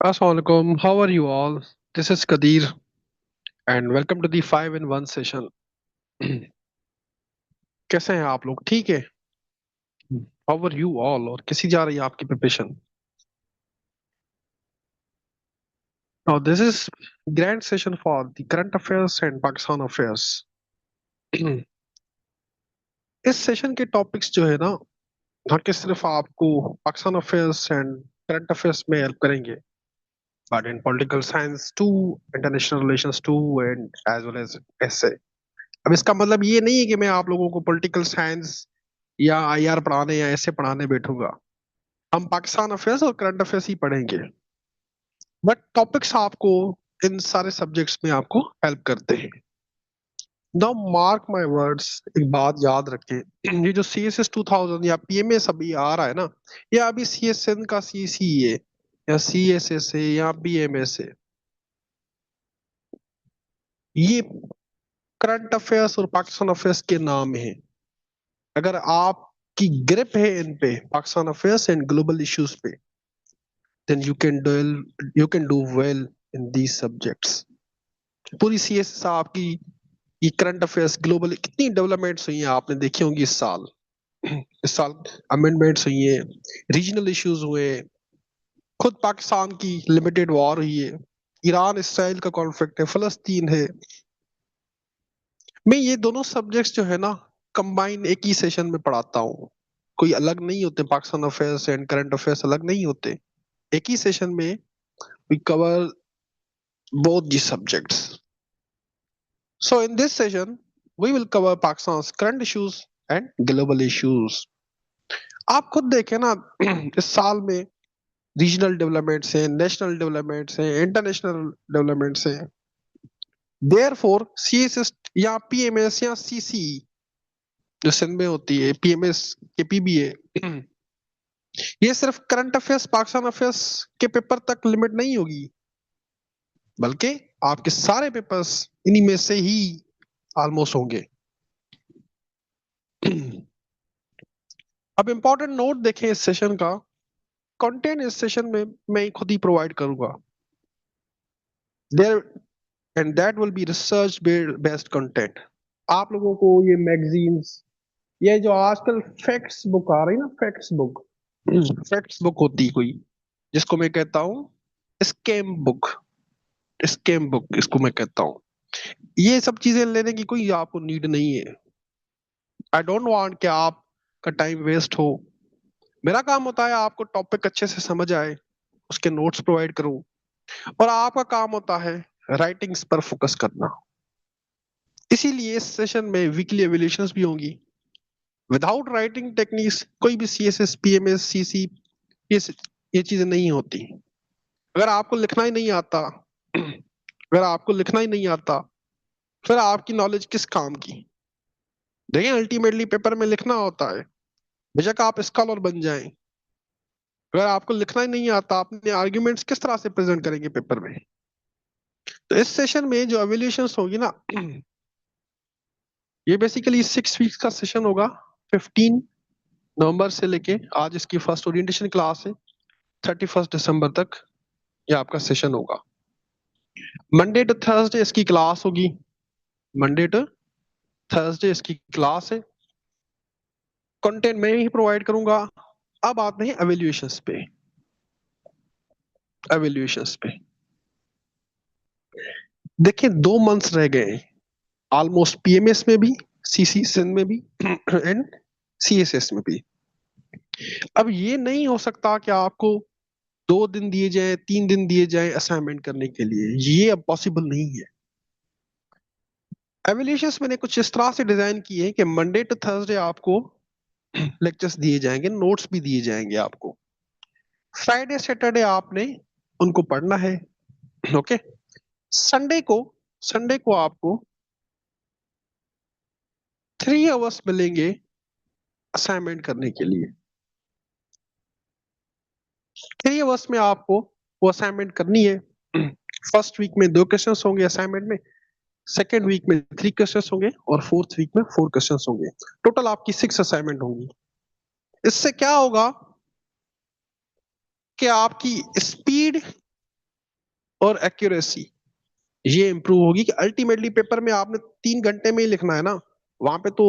Assalamualaikum. How are you all? This is Kadir and welcome to the 5 in 1 session. कैसे हैं आप लोग? ठीक है? How are you all? और कैसी जा रही है आपकी preparation? Now this is grand session for the current affairs and Pakistan affairs. इस सेशन के टॉपिक्स जो है ना, ना कि सिर्फ आपको Pakistan affairs and current affairs में हेल्प करेंगे, but in political science too, international relations too and as well as ऐसे। अब इसका मतलब ये नहीं है कि मैं आप लोगों को पॉलिटिकल साइंस या आईआर पढ़ाने या ऐसे पढ़ाने बैठूंगा। हम पाकिस्तान अफेयर्स और करंट अफेयर्स ही पढ़ेंगे, बट टॉपिक्स आपको इन सारे सब्जेक्ट्स में आपको हेल्प करते हैं। नाउ मार्क माय वर्ड्स, एक बात याद रखें, ये जो सी एस एस 2000 या पीएमएस अभी आ रहा है ना, या अभी सी एस एन का सीसी है या सी एस एस है या पीएमएस है, ये करंट अफेयर्स और पाकिस्तान अफेयर्स के नाम है। अगर आपकी ग्रिप है इन पे, Pakistan affairs and global issues पे, then you can do well in these subjects. पूरी सीएस आपकी, ये करंट अफेयर्स ग्लोबल कितनी डेवलपमेंट्स हुई हैं आपने देखी होंगी इस साल। इस साल अमेंडमेंट्स हुई हैं, रीजनल इश्यूज हुए, खुद पाकिस्तान की लिमिटेड वॉर हुई है, ईरान इसराइल का कॉन्फ्लिक्ट है, फलस्तीन है। मैं ये दोनों सब्जेक्ट्स जो है ना, कंबाइन एक ही सेशन में पढ़ाता हूँ, कोई अलग नहीं होते। Pakistan affairs and current affairs अलग नहीं होते, एक ही सेशन में we cover both the subjects. So in this session, we will cover Pakistan's current issues and global issues. आप खुद देखें ना, इस साल में रीजनल डेवलपमेंट्स हैं, नेशनल डेवलपमेंट्स हैं, इंटरनेशनल डेवलपमेंट्स हैं। देयरफॉर सीएसएस या पीएमएस या सीसी जो सिंध में होती है, पीएमएस के पीबीए, ये सिर्फ करंट अफेयर्स पाकिस्तान अफेयर्स के पेपर तक लिमिट नहीं होगी, बल्कि आपके सारे पेपर्स इन्हीं में से ही ऑलमोस्ट होंगे। अब इंपॉर्टेंट नोट देखें इस सेशन का। कंटेंट इस सेशन में मैं खुद ही प्रोवाइड करूंगा, there and that will be research based content. आप लोगों को ये मैगजीन्स, ये जो आजकल फैक्ट्स बुक आ रही है ना, फैक्ट्स बुक होती है कोई, जिसको मैं कहता हूँ स्कैम बुक, स्कैम बुक इसको मैं कहता हूँ। ये सब चीजें लेने की कोई आपको नीड नहीं है। आई डोंट वांट कि आपका टाइम वेस्ट हो। मेरा काम होता है आपको टॉपिक अच्छे से समझ आए, उसके नोट्स प्रोवाइड करूं, और आपका काम होता है राइटिंग्स पर फोकस करना। इसीलिए इस सेशन में वीकली एवेल्यूशंस भी होंगी। विदाउट राइटिंग टेक्निक्स कोई भी सीएसएस पीएमएस सीसी ये चीजें नहीं होती। अगर आपको लिखना ही नहीं आता, अगर आपको लिखना ही नहीं आता, फिर आपकी नॉलेज किस काम की? देखिए, अल्टीमेटली पेपर में लिखना होता है, बेशक आप स्कॉलर बन जाएं, अगर आपको लिखना ही नहीं आता, अपने आर्ग्यूमेंट्स किस तरह से प्रेजेंट करेंगे पेपर में? तो इस सेशन में जो एवेल्यूशंस होगी ना, ये बेसिकली 6 वीक्स का सेशन होगा। 15 नवंबर से लेके आज इसकी फर्स्ट ओरिएंटेशन क्लास है, 31 दिसंबर तक ये आपका सेशन होगा। मंडे टू थर्सडे इसकी क्लास होगी, मंडे टू थर्सडे इसकी क्लास है। कंटेंट मैं ही प्रोवाइड करूंगा। अब आते हैं एवेल्यूशंस पे। एवेल्यूशंस पे देखिए, 2 मंथ्स रह गए ऑलमोस्ट, पीएमएस में भी, सीसी सिंध में भी एंड सीएसएस में भी। अब ये नहीं हो सकता कि आपको 2 दिन दिए जाए, 3 दिन दिए जाए असाइनमेंट करने के लिए, ये अब पॉसिबल नहीं है। एवेल्यूशंस मैंने कुछ इस तरह से डिजाइन किए हैं कि मंडे टू थर्सडे आपको लेक्चर्स दिए जाएंगे, नोट्स भी दिए जाएंगे आपको। फ्राइडे सैटरडे आपने उनको पढ़ना है, ओके। संडे को संडे को आपको 3 आवर्स मिलेंगे असाइनमेंट करने के लिए। 3 आवर्स में आपको वो असाइनमेंट करनी है। फर्स्ट वीक में 2 क्वेश्चंस होंगे असाइनमेंट में, सेकेंड वीक में 3 क्वेश्चंस होंगे, और फोर्थ वीक में 4 क्वेश्चंस होंगे। टोटल आपकी 6 असाइनमेंट होंगी। इससे क्या होगा कि आपकी स्पीड और एक्यूरेसी ये इंप्रूव होगी कि अल्टीमेटली पेपर में आपने 3 घंटे में ही लिखना है ना। वहां पे तो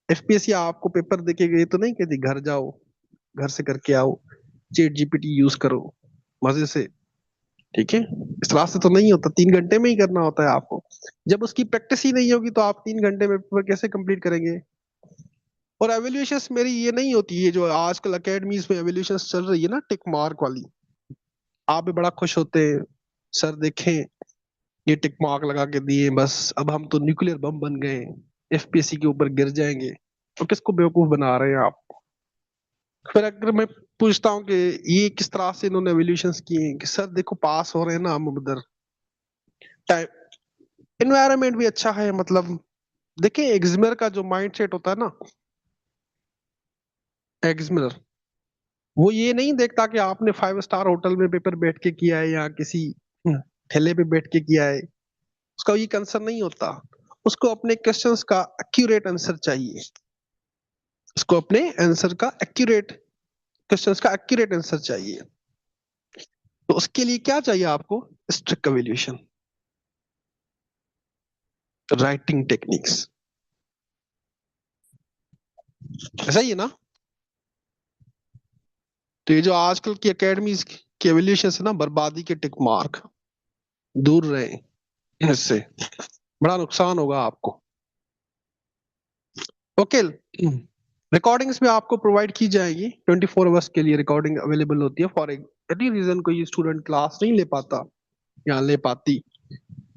एफपीएससी आपको पेपर देके गई तो नहीं कहती घर जाओ, घर से करके आओ, चैट जीपीटी यूज करो मजे से। ठीक है, इस तरह से तो नहीं होता, 3 घंटे में ही करना होता है आपको। जब उसकी प्रैक्टिस ही नहीं होगी तो आप 3 घंटे में पेपर कैसे कंप्लीट करेंगे। और एवेल्यूएशंस मेरी ये नहीं होती है जो आजकल अकेडमीज में एवेल्यूएशंस चल रही है ना, टिक मार्क वाली। आप भी बड़ा खुश होते हैं, सर देखें ये टिक मार्क लगा के दिए, बस अब हम तो न्यूक्लियर बम बन गए, एफपीएससी के ऊपर गिर जाएंगे। तो किसको बेवकूफ बना रहे हैं आप। फिर अगर मैं पूछता हूँ कि ये किस तरह से इन्होंने एवेल्यूशंस किए हैं, कि सर देखो पास हो रहे हैं ना हम उधर, टाइम एनवायरनमेंट भी अच्छा है, मतलब देखिए एग्जामिनर का जो माइंड सेट होता है ना, एग्जामिनर वो ये नहीं देखता कि आपने 5 स्टार होटल में पेपर बैठ के किया है या किसी ठेले पे बैठ के किया है। उसका ये कंसर्न नहीं होता। उसको अपने क्वेश्चंस का एक्यूरेट आंसर चाहिए। उसको अपने आंसर का एक्यूरेट, क्वेश्चंस का एक्यूरेट आंसर चाहिए। तो उसके लिए क्या चाहिए आपको, स्ट्रिक्ट एवेल्यूएशन, राइटिंग टेक्निक्स, ऐसा ही है ना। तो ये जो आजकल की एकेडमीज की एवेल्यूएशन है ना, बर्बादी के टिक मार्क, दूर रहे इससे, बड़ा नुकसान होगा आपको। ओके, रिकॉर्डिंग्स में आपको प्रोवाइड की जाएगी, 24 आवर्स के लिए रिकॉर्डिंग अवेलेबल होती है। फॉर एनी रीजन कोई स्टूडेंट क्लास नहीं ले पाता या ले पाती,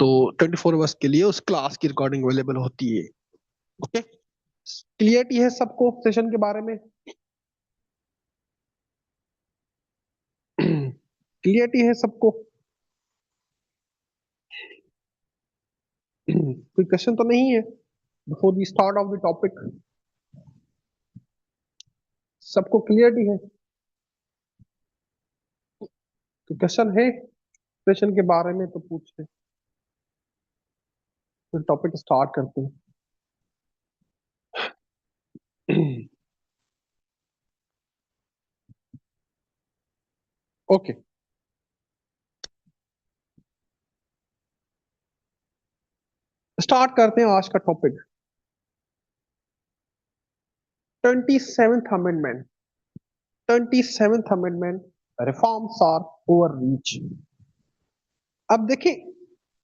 तो 24 आवर्स के लिए उस क्लास की रिकॉर्डिंग अवेलेबल होती है। ओके, क्लियरिटी है सबको सेशन के बारे में। क्लियरिटी है सबको। कोई क्वेश्चन तो नहीं है before the start of the topic. सबको क्लियरिटी है। तो क्वेश्चन है सेशन के बारे में तो पूछे, फिर टॉपिक स्टार्ट करते हैं। ओके, स्टार्ट करते हैं आज का topic. 27th amendment, 27th amendment, reforms are overreach. अब देखिए,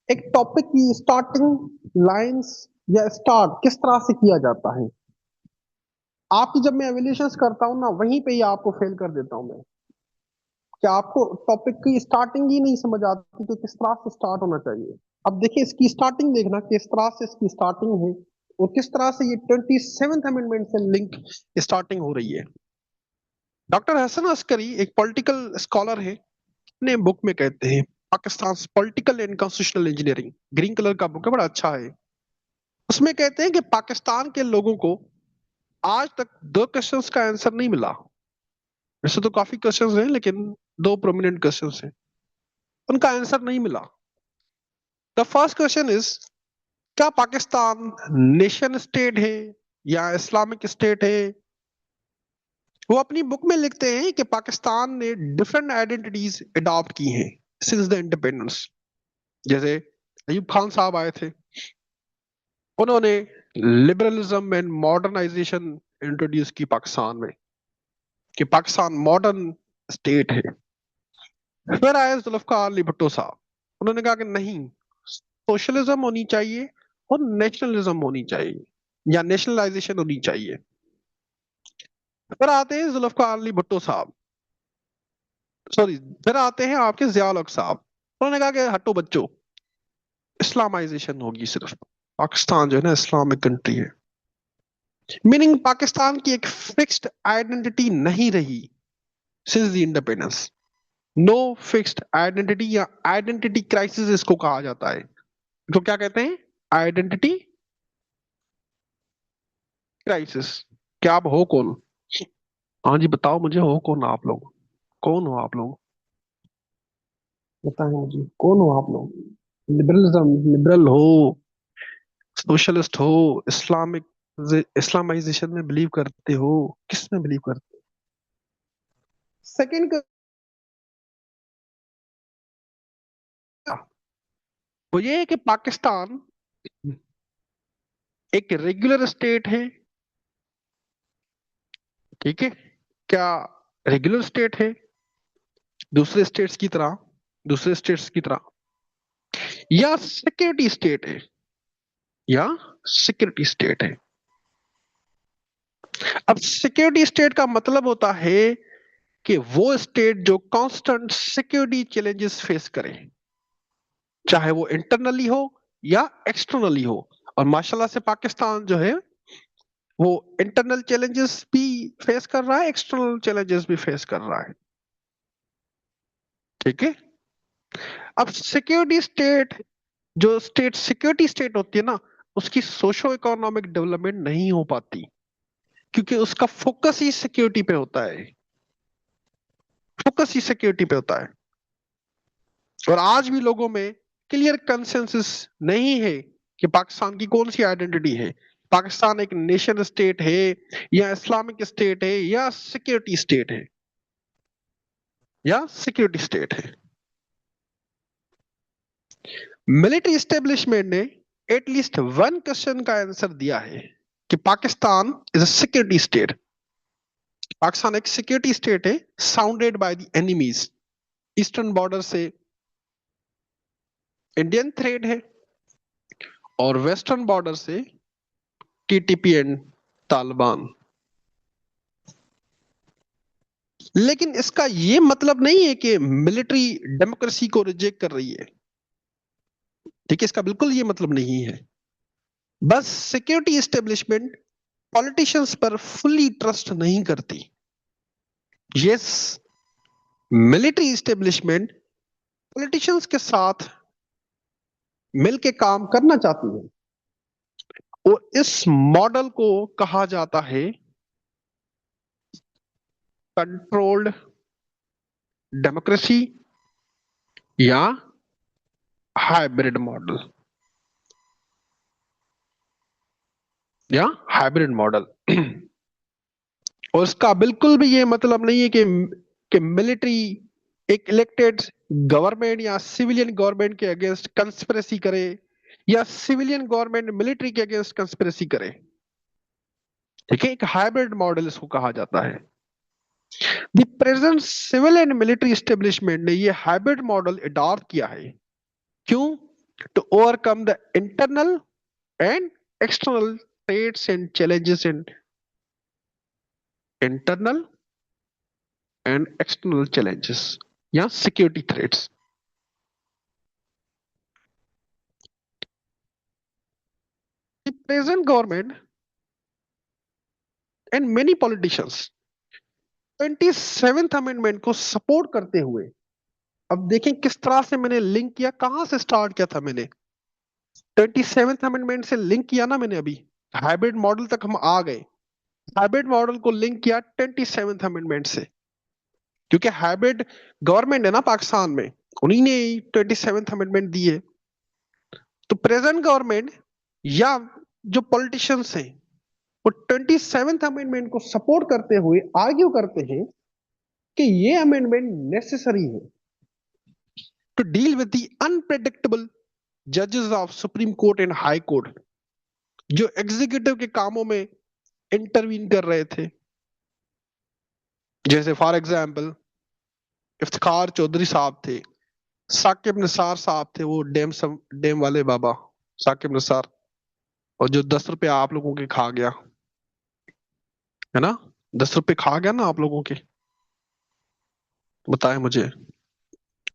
एक टॉपिक की स्टार्टिंग लाइंस या स्टार्ट किस तरह से किया जाता है। आपकी जब मैं एवेल्यूशंस करता हूं ना, वहीं पे ही आपको फेल कर देता हूं मैं, कि आपको टॉपिक की स्टार्टिंग ही नहीं समझ आती कि किस तरह से स्टार्ट होना चाहिए। अब देखिए इसकी स्टार्टिंग देखना, किस तरह से इसकी स्टार्टिंग है और किस तरह से ये 27th अमेंडमेंट से लिंक स्टार्टिंग हो रही है। डॉक्टर हसन अस्करी एक पॉलिटिकल स्कॉलर है, अपने बुक में कहते हैं Pakistan political and constitutional engineering, green colour का बुक है, बड़ा अच्छा है। उसमें कहते हैं कि पाकिस्तान के लोगों को आज तक 2 क्वेश्चंस का आंसर नहीं मिला। वैसे तो काफी क्वेश्चंस हैं लेकिन 2 प्रोमिनेंट क्वेश्चंस हैं, उनका आंसर नहीं मिला। द फर्स्ट क्वेश्चन इज, क्या पाकिस्तान नेशन स्टेट है या इस्लामिक स्टेट है। वो अपनी बुक में लिखते हैं कि पाकिस्तान ने डिफरेंट आइडेंटिटीज अडॉप्ट की हैं सिंस द इंडिपेंडेंस। जैसे अयूब खान साहब आए थे, उन्होंने लिबरलिज्म एंड मॉडर्नाइजेशन इंट्रोड्यूस की पाकिस्तान में, कि पाकिस्तान मॉडर्न स्टेट है। फिर आए जुल्फकार अली भुट्टो साहब, उन्होंने कहा कि नहीं, सोशलिज्म होनी चाहिए और नेशनलिज्म होनी चाहिए या नेशनलाइजेशन होनी चाहिए। फिर आते हैं जुल्फकार अली भुट्टो साहब, सॉरी, फिर आते हैं आपके जिया उल हक साहब, उन्होंने कहा कि हटो बच्चों, इस्लामाइजेशन होगी सिर्फ, पाकिस्तान जो है ना इस्लामिक कंट्री है। मीनिंग पाकिस्तान की एक फिक्स्ड आइडेंटिटी नहीं रही since the independence. No fixed identity या आइडेंटिटी क्राइसिस इसको कहा जाता है। तो क्या कहते हैं, आइडेंटिटी क्राइसिस। क्या आप हो कौन। हाँ जी बताओ मुझे, हो कौन आप लोग, कौन हो आप लोग, बताएं मुझे कौन हो आप लोग। लिबरलिज्म, लिबरल हो, सोशलिस्ट हो, इस्लामिक इस्लामाइजेशन में बिलीव करते हो, किस में बिलीव करते हो। सेकंड वो ये है कि पाकिस्तान एक रेगुलर स्टेट है। ठीक है, क्या रेगुलर स्टेट है दूसरे स्टेट्स की तरह, दूसरे स्टेट्स की तरह, या सिक्योरिटी स्टेट है, या सिक्योरिटी स्टेट है। अब सिक्योरिटी स्टेट का मतलब होता है कि वो स्टेट जो कांस्टेंट सिक्योरिटी चैलेंजेस फेस करे, चाहे वो इंटरनली हो या एक्सटर्नली हो। और माशाल्लाह से पाकिस्तान जो है वो इंटरनल चैलेंजेस भी फेस कर रहा है, एक्सटर्नल चैलेंजेस भी फेस कर रहा है। ठीक है। अब सिक्योरिटी स्टेट, जो स्टेट सिक्योरिटी स्टेट होती है ना, उसकी सोशो इकोनॉमिक डेवलपमेंट नहीं हो पाती, क्योंकि उसका फोकस ही सिक्योरिटी पे होता है, फोकस ही सिक्योरिटी पे होता है। और आज भी लोगों में क्लियर कंसेंसस नहीं है कि पाकिस्तान की कौन सी आइडेंटिटी है। पाकिस्तान एक नेशन स्टेट है, या इस्लामिक स्टेट है, या सिक्योरिटी स्टेट है, या सिक्योरिटी स्टेट है। मिलिट्री एस्टेब्लिशमेंट ने एटलीस्ट वन क्वेश्चन का आंसर दिया है कि Pakistan is a security state. Pakistan एक सिक्योरिटी स्टेट है, sounded by the enemies. Eastern border से इंडियन थ्रेड है, और वेस्टर्न बॉर्डर से टीटीपी एंड तालिबान। लेकिन इसका यह मतलब नहीं है कि मिलिट्री डेमोक्रेसी को रिजेक्ट कर रही है। ठीक है, इसका बिल्कुल ये मतलब नहीं है। बस सिक्योरिटी एस्टेब्लिशमेंट पॉलिटिशियंस पर फुल्ली ट्रस्ट नहीं करती। यस, मिलिट्री एस्टेब्लिशमेंट पॉलिटिशियंस के साथ मिलके काम करना चाहती है, और इस मॉडल को कहा जाता है कंट्रोल्ड डेमोक्रेसी, या हाइब्रिड मॉडल, या हाइब्रिड मॉडल। और इसका बिल्कुल भी ये मतलब नहीं है कि मिलिट्री एक इलेक्टेड गवर्नमेंट या सिविलियन गवर्नमेंट के अगेंस्ट कंस्पिरेसी करे, या सिविलियन गवर्नमेंट मिलिट्री के अगेंस्ट कंस्पिरेसी करे। ठीक है, एक हाइब्रिड मॉडल इसको कहा जाता है। The present civil and military establishment ने ये हाइब्रिड मॉडल अडॉप्ट किया है। क्यों? To overcome the internal and external threats and challenges in internal and external challenges, या security threats. The present government and many politicians 27th amendment को support करते हुए, अब देखें किस तरह से मैंने लिंक किया, कहां से स्टार्ट किया था मैंने, 27th अमेंडमेंट से लिंक किया ना मैंने। अभी हाइब्रिड मॉडल तक हम आ गए, हाइब्रिड मॉडल को लिंक किया 27th अमेंडमेंट से, क्योंकि हाइब्रिड गवर्नमेंट है ना पाकिस्तान में, उन्हीं ने 27th अमेंडमेंट दी है। तो प्रेजेंट गवर्नमेंट या जो पॉलिटिशियंस हैं, वो 27th अमेंडमेंट को सपोर्ट करते हुए आर्ग्यू करते हैं कि ये अमेंडमेंट नेसेसरी है to deal with the unpredictable जजेस of Supreme Court and High Court, जो एग्जीक्यूटिव के कामों में इंटरवीन कर रहे थे। जैसे फॉर एग्जाम्पल इफ्तिखार चौधरी साहब थे, साकिब निसार साहब थे, वो डेम वाले बाबा साकिब निसार, और जो 10 रुपए आप लोगों के खा गया है ना, 10 रुपए खा गया ना आप लोगों के। बताए मुझे,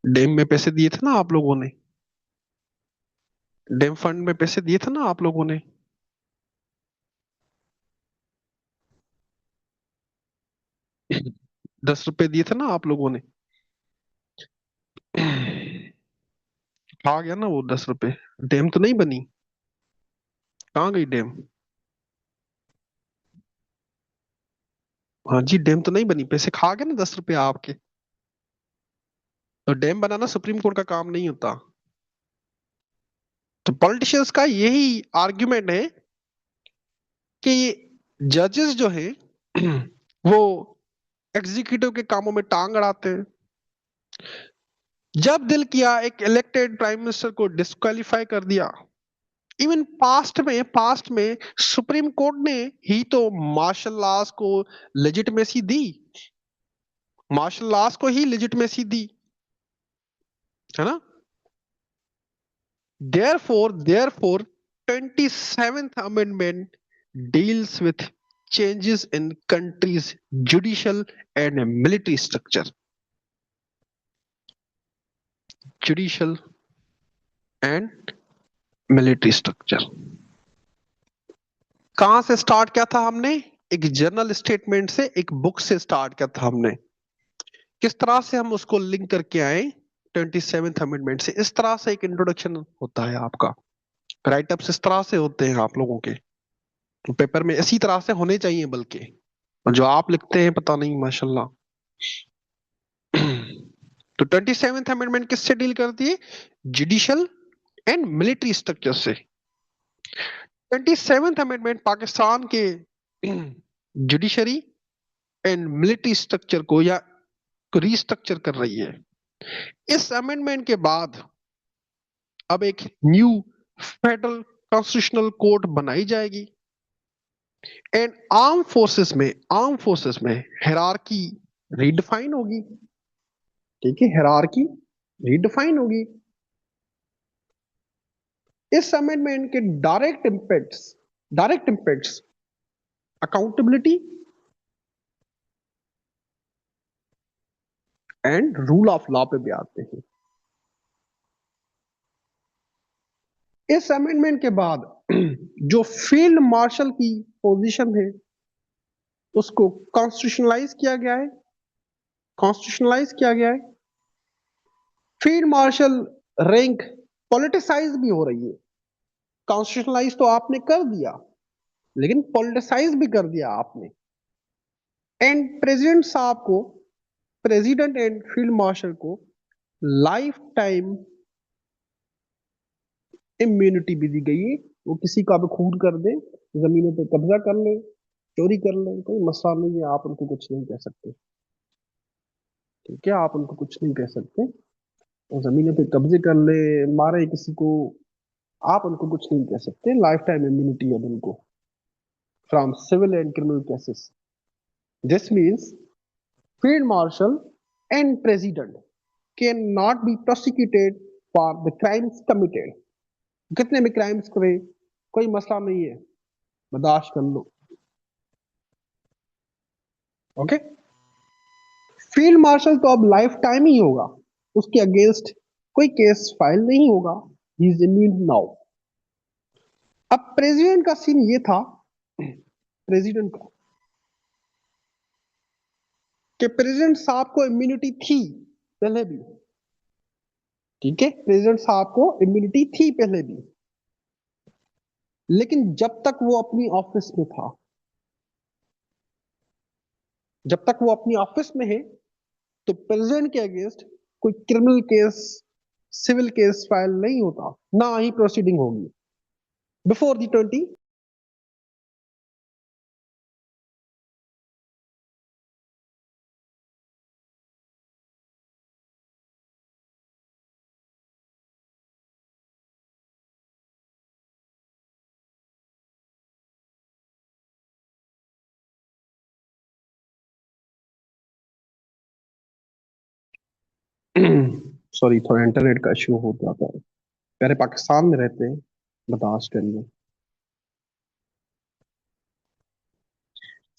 डेम में पैसे दिए थे ना आप लोगों ने, डेम फंड में पैसे दिए थे ना आप लोगों ने। 10 रुपए दिए थे ना आप लोगों ने। खा गया ना वो 10 रुपए। डेम तो नहीं बनी, कहाँ गई डेम? हाँ जी, डेम तो नहीं बनी, पैसे खा गए ना 10 रुपए आपके। तो डैम बनाना सुप्रीम कोर्ट का काम नहीं होता। तो पॉलिटिशियंस का यही आर्ग्यूमेंट है कि जजेस जो है वो एग्जीक्यूटिव के कामों में टांग अड़ाते हैं, जब दिल किया एक इलेक्टेड प्राइम मिनिस्टर को डिस्क्वालीफाई कर दिया। इवन पास्ट में सुप्रीम कोर्ट ने ही तो मार्शल लॉज को लेजिटिमेसी दी, मार्शल लॉज को ही लेजिटिमेसी दी, है ना। Therefore, 27th Amendment deals with changes in country's judicial and military structure. Judicial and military structure. कहां से स्टार्ट किया था हमने? एक जर्नल स्टेटमेंट से, एक बुक से स्टार्ट किया था हमने। किस तरह से हम उसको लिंक करके आए 27th अमेंडमेंट से? इस तरह से एक इंट्रोडक्शन होता है आपका, राइटअप्स इस तरह से होते हैं आप लोगों के पेपर में, इसी तरह से होने चाहिए बल्कि, और जो आप लिखते हैं पता नहीं माशाल्लाह। तो 27th अमेंडमेंट किससे डील करती है? जुडिशियल एंड मिलिट्री स्ट्रक्चर से। 27th अमेंडमेंट पाकिस्तान के जुडिशरी एंड मिलिट्री स्ट्रक्चर को या रिस्ट्रक्चर कर रही है। इस अमेंडमेंट के बाद अब एक न्यू फेडरल कॉन्स्टिट्यूशनल कोर्ट बनाई जाएगी एंड आर्म फोर्सेस में हायरार्की रीडिफाइन होगी। ठीक है, हायरार्की रीडिफाइन होगी। इस अमेंडमेंट के direct impacts accountability and rule of law पे भी आते हैं। इस अमेंडमेंट के बाद जो फील्ड मार्शल की पोजीशन है उसको कॉन्स्टिट्यूशनलाइज किया गया है, फील्ड मार्शल रैंक पॉलिटिसाइज भी हो रही है। कॉन्स्टिट्यूशनलाइज तो आपने कर दिया, लेकिन पॉलिटिसाइज भी कर दिया आपने। एंड प्रेसिडेंट साहब को, प्रेसिडेंट एंड फील्ड मार्शल को लाइफ टाइम इम्यूनिटी भी दी गई है। वो किसी का भी खून कर दे, जमीनों पे कब्जा कर ले, चोरी कर ले, कोई मसला नहीं है, आप उनको कुछ नहीं कह सकते। ठीक है, आप उनको कुछ नहीं कह सकते। और जमीनों पे कब्जे कर ले, मारे किसी को, आप उनको कुछ नहीं कह सकते। लाइफ टाइम इम्यूनिटी है उनको from civil and criminal cases. This means field marshal and president can not be prosecuted for the crimes committed. कितने भी क्राइम्स करे कोई मसला नहीं है, बर्दाश्त कर लो। ओके, फील्ड मार्शल तो अब लाइफ टाइम ही होगा, उसके अगेंस्ट कोई केस फाइल नहीं होगा, ही इज इम्यून नाउ। अब प्रेसिडेंट का सीन ये था, प्रेसिडेंट का, कि प्रेसिडेंट साहब को इम्यूनिटी थी पहले भी। ठीक है, प्रेसिडेंट साहब को इम्यूनिटी थी पहले भी, लेकिन जब तक वो अपनी ऑफिस में था, जब तक वो अपनी ऑफिस में है, तो प्रेसिडेंट के अगेंस्ट कोई criminal case, civil case file नहीं होता, ना ही प्रोसीडिंग होगी बिफोर दी 20। सॉरी, थोड़ा इंटरनेट का इशू हो जाता है। प्यारे पाकिस्तान में रहते हैं, बर्दाश्त करिए।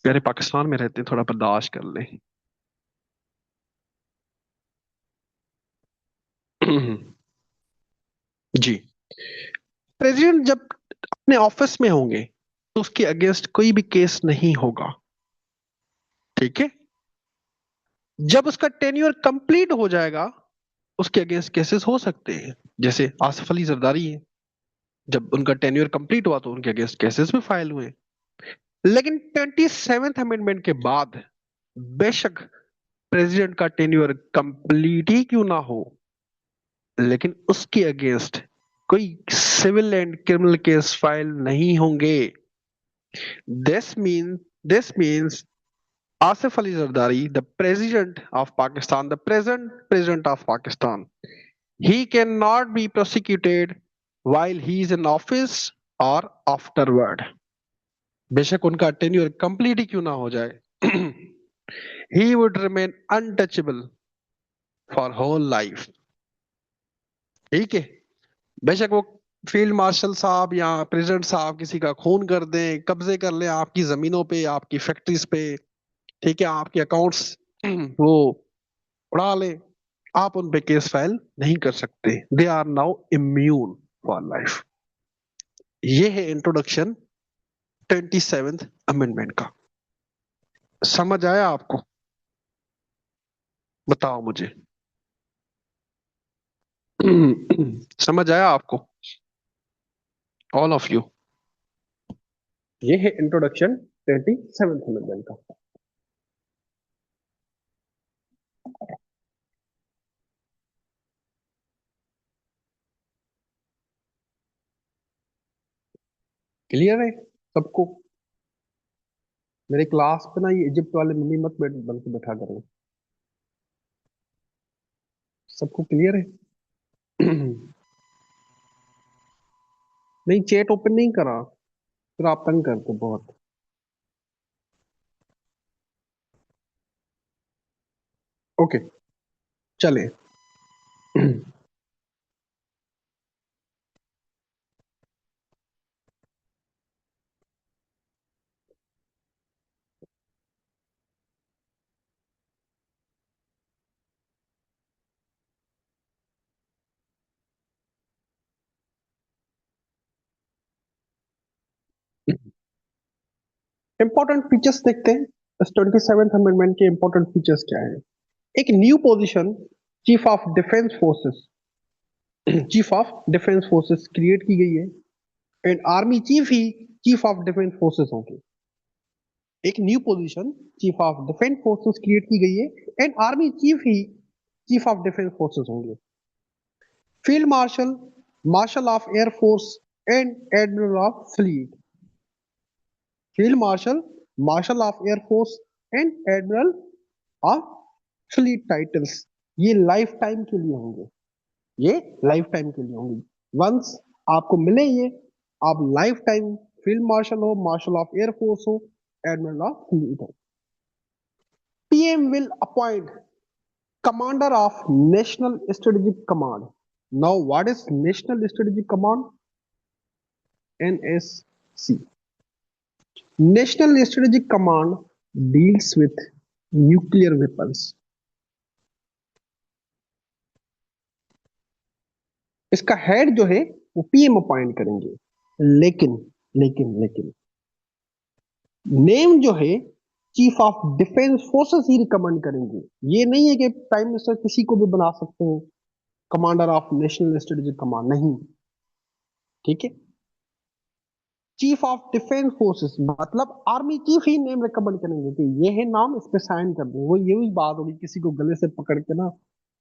प्यारे पाकिस्तान में रहते हैं, थोड़ा बर्दाश्त कर लें। जी, प्रेसिडेंट जब अपने ऑफिस में होंगे तो उसके अगेंस्ट कोई भी केस नहीं होगा। ठीक है, जब उसका टेन्योर कंप्लीट हो जाएगा उसके अगेंस्ट केसेस हो सकते हैं, जैसे आसिफ अली जरदारी है, जब उनका टेन्योर कंप्लीट हुआ तो उनके अगेंस्ट केसेस भी फाइल हुए। लेकिन 27th अमेंडमेंट के बाद बेशक प्रेसिडेंट का टेन्योर कंप्लीट ही क्यों ना हो, लेकिन उसके अगेंस्ट कोई civil and criminal case file नहीं होंगे। This mean this means Asif Ali Zardari, the president of Pakistan, the present president of Pakistan, he cannot be prosecuted while he is in office or afterward. बेशक उनका tenure complete ही क्यों ना हो जाए, he would remain untouchable for whole life. ठीक है, बेशक वो फील्ड मार्शल साहब या प्रेसिडेंट साहब किसी का खून कर दें, कब्जे कर लें आपकी जमीनों पे, आपकी फैक्ट्रीज पे, ठीक है, आपके अकाउंट्स वो उड़ा लें, आप उन पे केस फाइल नहीं कर सकते. They are now immune for life. ये है इंट्रोडक्शन 27th अमेंडमेंट का. समझ आया आपको? बताओ मुझे. समझ आया आपको? All of you. ये है इंट्रोडक्शन 27th अमेंडमेंट का. क्लियर है सबको? मेरे क्लास पे ना ये इजिप्ट वाले मिनी मत बन के बैठा करो. सबको क्लियर है? नहीं, चैट ओपन नहीं करा, फिर आप तंग करते बहुत. ओके, चले. इंपॉर्टेंट फीचर्स देखते हैं. इस 27th अमेंडमेंट के इंपॉर्टेंट फीचर्स क्या है? एक new position chief of defence forces, chief of defence forces create की गई है. एंड आर्मी चीफ ही चीफ ऑफ डिफेंस फोर्सेस होंगे. एक new position chief of defence forces create की गई है एंड आर्मी चीफ ही चीफ ऑफ डिफेंस फोर्सेस होंगे. Field marshal, marshal of air force and admiral of fleet. Field marshal, marshal of air force and admiral of fleet titles ये life time के लिए होंगे. ये लाइफ टाइम के लिए होंगे. वंस आपको मिले ये, आप लाइफ टाइम फील्ड मार्शल हो, मार्शल ऑफ एयर फोर्स हो, एडमिरल ऑफ फ्लीट हो. PM will appoint commander of National Strategic Command. Now, what is National Strategic Command? NSC. National Strategic Command deals with nuclear weapons. इसका head जो है वो PM appoint करेंगे. लेकिन लेकिन लेकिन नेम जो है chief of defence forces he recommend करेंगे. ये नहीं है कि प्राइम मिनिस्टर किसी को भी बना सकते हैं commander of national strategic command. नहीं, ठीक है. चीफ ऑफ डिफेंस फोर्सेस मतलब आर्मी चीफ ही नेम रिकमेंड करेंगे कि ये है नाम, इस पे साइन कर दो. वो यही बात होगी, किसी को गले से पकड़ के ना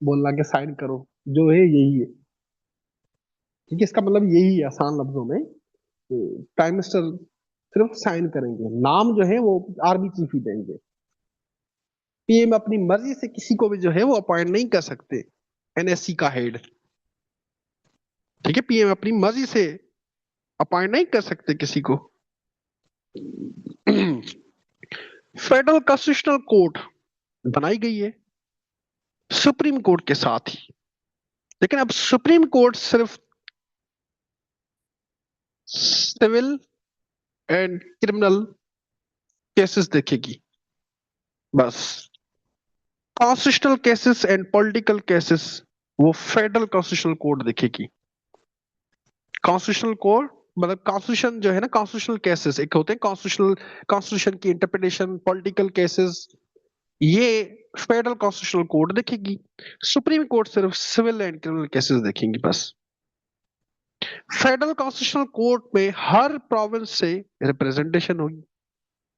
बोलना के साइन करो, जो है यही है. ठीक है, इसका मतलब यही है आसान लफ्जों में. प्राइम मिनिस्टर सिर्फ साइन करेंगे, नाम जो है वो आर्मी चीफ ही देंगे. पीएम अपनी मर्जी से किसी को भी जो है वो अपॉइंट नहीं कर सकते एनएससी का हेड. ठीक है, पीएम अपनी मर्जी से अपॉइंट नहीं कर सकते किसी को. फेडरल कॉन्स्टिट्यूशनल कोर्ट बनाई गई है सुप्रीम कोर्ट के साथ ही. लेकिन अब सुप्रीम कोर्ट सिर्फ सिविल एंड क्रिमिनल केसेस देखेगी बस. Constitutional cases and political cases वो फेडरल कॉन्स्टिट्यूशनल कोर्ट देखेगी. कॉन्स्टिट्यूशनल कोर्ट मतलब कॉन्स्टिट्यूशन जो है ना, कॉन्स्टिट्यूशनल केसेस एक होते हैं कॉन्स्टिट्यूशनल, कॉन्स्टिट्यूशन की इंटरप्रिटेशन, पॉलिटिकल केसेस, ये फेडरल कॉन्स्टिट्यूशनल कोर्ट देखेगी. सुप्रीम कोर्ट सिर्फ सिविल एंड क्रिमिनल केसेस देखेंगी बस. फेडरल कॉन्स्टिट्यूशनल कोर्ट में हर प्रोविंस से रिप्रेजेंटेशन होगी,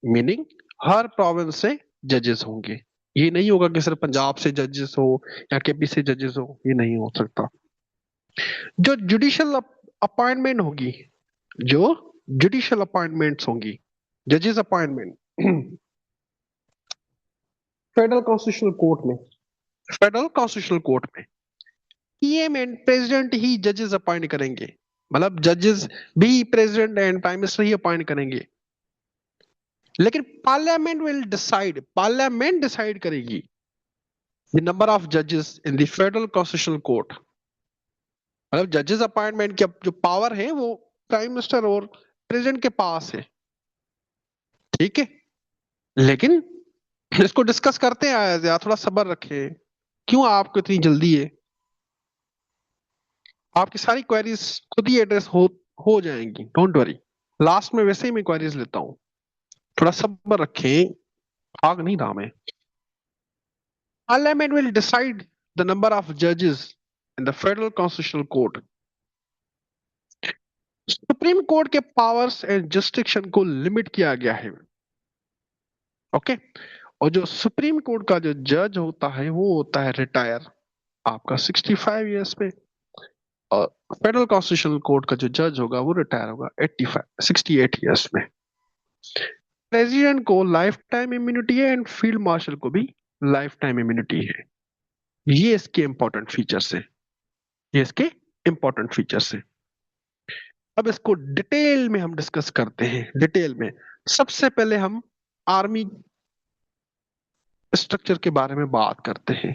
मीनिंग हर प्रोविंस से जजेस होंगे. ये नहीं होगा कि सिर्फ पंजाब से जजेस हो या केपी से जजेस हो, ये नहीं हो सकता. जो जुडिशियल अपॉइंटमेंट होगी, जो जुडिशियल अपॉइंटमेंट्स होंगी, जजेस अपॉइंटमेंट फेडरल कॉन्स्टिट्यूशनल कोर्ट में, फेडरल कॉन्स्टिट्यूशनल कोर्ट में पीएम एंड प्रेसिडेंट ही जजेस अपॉइंट करेंगे, मतलब जजेस भी प्रेसिडेंट एंड प्राइम मिनिस्टर ही अपॉइंट करेंगे। लेकिन पार्लियामेंट डिसाइड करेगी द नंबर ऑफ जजेस in the federal constitutional court. मतलब जजेस अपॉइंटमेंट की जो पावर है वो प्राइम मिनिस्टर और प्रेसिडेंट के पास है, ठीक है। लेकिन इसको डिस्कस करते हैं यार, थोड़ा सब्र रखें। क्यों आपको इतनी जल्दी है? आपकी सारी क्वेरीज खुद ही एड्रेस हो जाएंगी, डोंट वरी। लास्ट में वैसे ही मैं क्वेरीज लेता हूँ, थोड़ा सब्र रखें, भाग नहीं रहा मैं। Parliament will decide the number of judges in the Federal Constitutional Court. Supreme court के पावर्स एंड जस्टिक्शन को लिमिट किया गया है, ओके। और जो सुप्रीम कोर्ट का जो जज होता है वो होता है रिटायर, आपका 65 ईयर्स पे। और फेडरल कॉन्स्टिट्यूशनल कोर्ट का जो जज होगा वो रिटायर होगा 85 68 ईयर्स में। प्रेसिडेंट को लाइफ टाइम इम्यूनिटी है एंड फील्ड मार्शल को भी लाइफ टाइम इम्यूनिटी है। ये इसके इंपॉर्टेंट फीचर्स है, ये इसके इंपॉर्टेंट फीचर्स है। अब इसको डिटेल में हम डिस्कस करते हैं, डिटेल में। सबसे पहले हम आर्मी स्ट्रक्चर के बारे में बात करते हैं,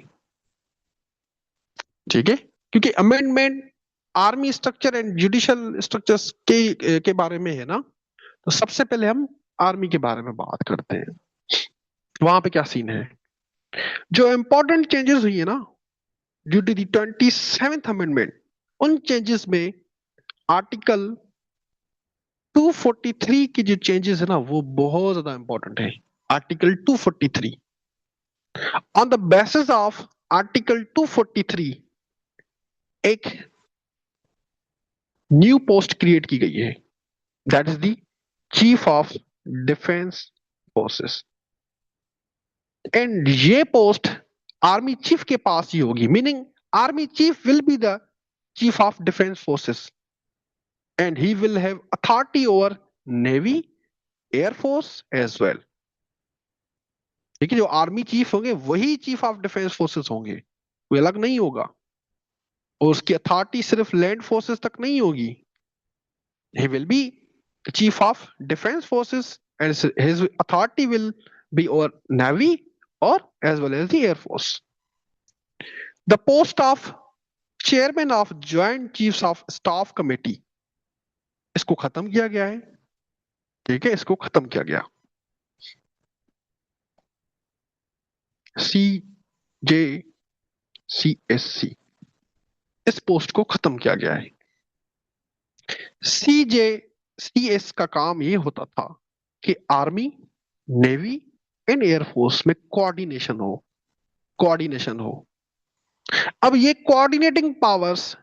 ठीक है। क्योंकि amendment army structure and judicial structures के बारे में है ना, तो सबसे पहले हम आर्मी के बारे में बात करते हैं। वहां पे क्या सीन है? जो इंपॉर्टेंट चेंजेस हुई है ना due to the 27th amendment, उन चेंजेस में आर्टिकल 243 की जो चेंजेस है ना वो बहुत ज्यादा इंपॉर्टेंट है। Article 243, on the basis of article 243 एक न्यू पोस्ट क्रिएट की गई है, that is the chief of defence forces. And ये पोस्ट आर्मी चीफ के पास ही होगी, meaning army chief will be the chief of defence forces and he will have authority over navy, air force as well. ठीक है, जो army chief होंगे वही चीफ ऑफ डिफेंस फोर्सेस होंगे, कोई अलग नहीं होगा। और उसकी अथॉरिटी सिर्फ लैंड फोर्सेस तक नहीं होगी, he will be chief of defense forces and his authority will be over navy or as well as the air force. The post of chairman of joint chiefs of staff committee, इसको खत्म किया गया है, ठीक है, इसको खत्म किया गया। सी जे सी एस सी, इस पोस्ट को खत्म किया गया है। सी जे सी एस का काम ये होता था कि आर्मी, नेवी एंड एयरफोर्स में कोऑर्डिनेशन हो। अब ये कोऑर्डिनेटिंग पावर्स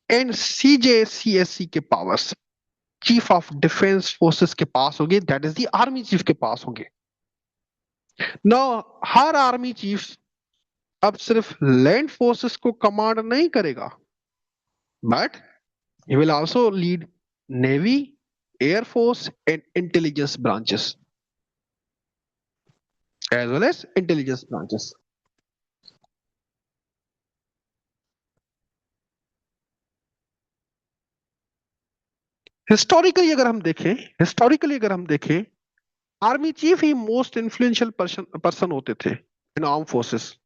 एंड सीजेसीएससी के powers chief of defence forces के पास होंगे, that is the army chief के पास होंगे। ना हर आर्मी चीफ अब सिर्फ लैंड फोर्सेस को कमांड नहीं करेगा, but he will also lead navy, air force and intelligence branches as well as intelligence branches. Historically अगर हम देखें, आर्मी चीफ ही मोस्ट इन्फ्लुएंशियल पर्सन होते थे in arm forces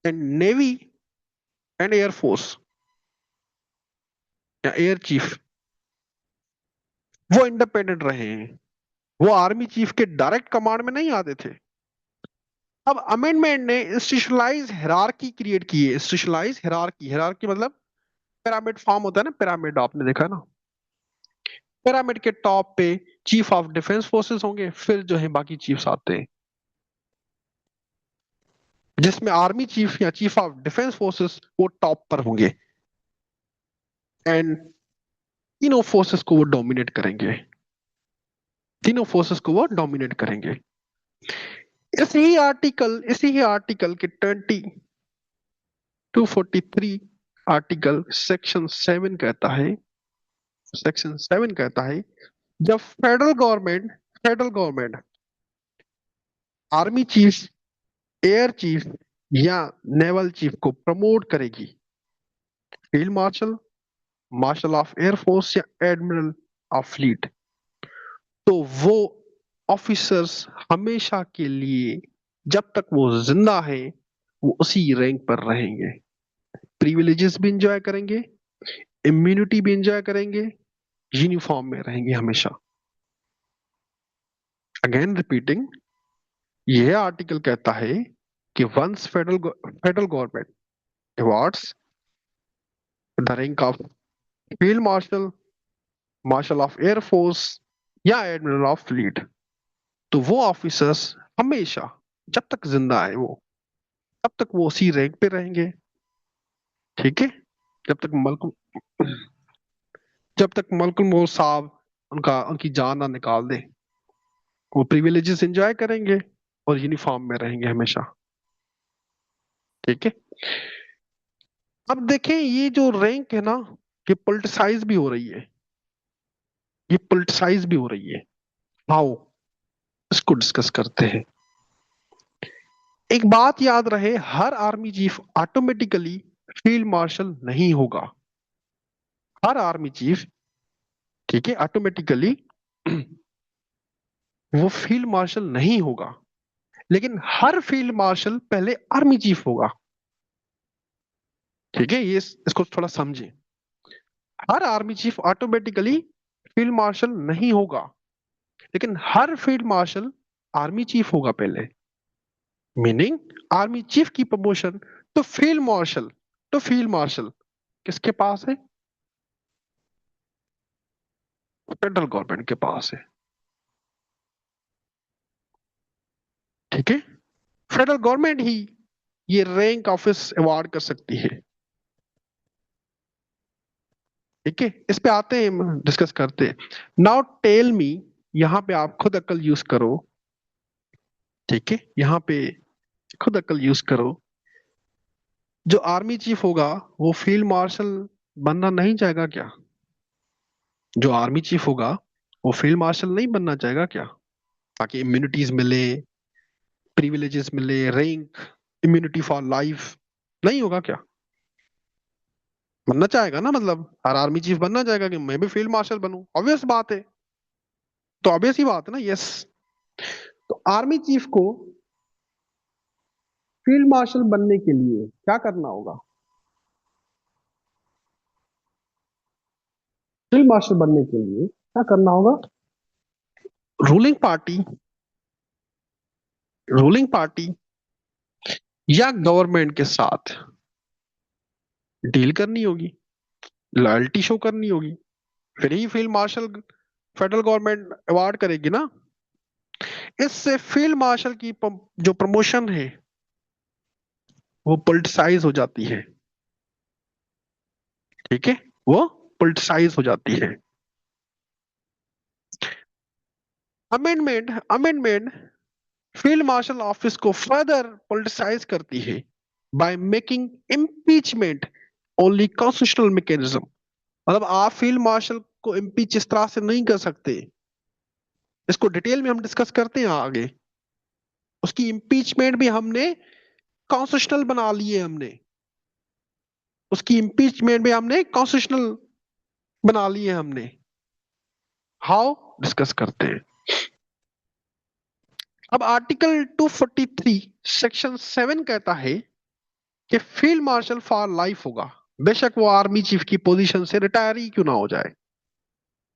and navy and air force या एयर चीफ वो इंडिपेंडेंट रहे हैं, वो आर्मी चीफ के डायरेक्ट कमांड में नहीं आते थे। अब अमेंडमेंट ने इंस्टीट्यूशनलाइज हिरार्की क्रिएट की है। इंस्टीट्यूशनलाइज हिरार्की मतलब पिरामिड फॉर्म होता है ना, पिरामिड आपने देखा ना, पिरामिड के टॉप पे चीफ ऑफ डिफेंस फोर्सेस होंगे, फिर जो है बाकी चीफ्स आते हैं, जिसमें आर्मी चीफ या चीफ ऑफ डिफेंस फोर्सेस वो टॉप पर होंगे एंड तीनों फोर्सेस को वो डोमिनेट करेंगे, तीनों फोर्सेस को वो डोमिनेट करेंगे। इसी ही आर्टिकल के 243 आर्टिकल सेक्शन 7 कहता है जब federal government army chief, air chief या नेवल चीफ को प्रमोट करेगी? Field marshal, marshal of air force या एडमिरल ऑफ फ्लीट? तो वो ऑफिसर्स हमेशा के लिए, जब तक वो जिंदा है, वो उसी रैंक पर रहेंगे। प्रिविलेजेस भी इंजॉय करेंगे, इम्यूनिटी भी इंजॉय करेंगे, यूनिफॉर्म में रहेंगे हमेशा। अगेन रिपीटिंग, यह आर्टिकल कहता है कि once federal government awards the rank of field marshal, marshal of air force या एडमिरल ऑफ फ्लीट, तो वो ऑफिसर्स हमेशा, जब तक जिंदा है वो, तब तक वो उसी रैंक पे रहेंगे। ठीक है? जब तक मलकुम जब तक मलकुल मोर साहब उनकी जान ना निकाल दे, वो प्रिविलेजेस एंजॉय करेंगे और यूनिफॉर्म में रहेंगे हमेशा। ठीक है? अब देखें, ये जो रैंक है ना, ये पॉलिटिसाइज भी हो रही है। ये पॉलिटिसाइज भी हो रही है। हाउ? इसको डिस्कस करते हैं। एक बात याद रहे, हर army chief automatically field marshal नहीं होगा। हर आर्मी चीफ, ठीक है, ऑटोमेटिकली वो फील्ड मार्शल नहीं होगा, लेकिन हर फील्ड मार्शल पहले आर्मी चीफ होगा। ठीक है? ये इसको थोड़ा समझें। हर army chief automatically field marshal नहीं होगा, लेकिन हर फील्ड मार्शल आर्मी चीफ होगा पहले। मीनिंग, आर्मी चीफ की प्रमोशन टू फील्ड मार्शल किसके पास है? फेडरल गवर्नमेंट के पास है। ठीक है? फेडरल गवर्नमेंट ही ये रैंक ऑफिस अवार्ड कर सकती है। ठीक है? इस पे आते हैं, डिस्कस करते हैं। नाउ टेल मी, यहां पे आप खुद अक्ल यूज करो। ठीक है? यहां पे खुद अक्ल यूज करो। जो आर्मी चीफ होगा, वो फील्ड मार्शल बनना नहीं चाहेगा क्या? जो आर्मी चीफ होगा, वो फील्ड मार्शल नहीं बनना चाहेगा क्या? ताकि इम्यूनिटीज मिले, प्रिविलेजेस मिले, रैंक, इम्यूनिटी फॉर लाइफ, नहीं होगा क्या? बनना चाहेगा ना, मतलब हर आर्मी चीफ बनना चाहेगा कि मैं भी फील्ड मार्शल बनूं। ऑब्वियस बात है। तो ऑब्वियस ही बात है ना, यस। तो आर्मी चीफ को फील्ड मार्शल बनने के लिए क्या करना होगा? फील्ड मार्शल बनने के लिए क्या करना होगा? रूलिंग पार्टी रूलिंग पार्टी या गवर्नमेंट के साथ डील करनी होगी, लॉयल्टी शो करनी होगी, फिर ही field marshal federal government award करेगी ना। इससे फील्ड मार्शल की जो प्रमोशन है, वो पॉलिटिसाइज हो जाती है। ठीक है? वो पॉलिटिसाइज हो जाती है। अमेंडमेंट फील्ड मार्शल ऑफिस को फर्दर पॉलिटिसाइज करती है by making impeachment only constitutional mechanism. मतलब आप फील्ड मार्शल को इम्पीच इस तरह से नहीं कर सकते। इसको डिटेल में हम डिस्कस करते हैं आगे। उसकी इम्पीचमेंट भी हमने कॉन्स्टिट्यूशनल बना ली है। हमने उसकी इम्पीचमेंट भी हमने कॉन्स्टिट्यूशनल बना ली है हमने। हाउ? डिस्कस करते हैं। अब आर्टिकल 243 सेक्शन 7 कहता है कि फील्ड मार्शल फॉर लाइफ होगा, बेशक वो आर्मी चीफ की पोजीशन से रिटायर ही क्यों ना हो जाए।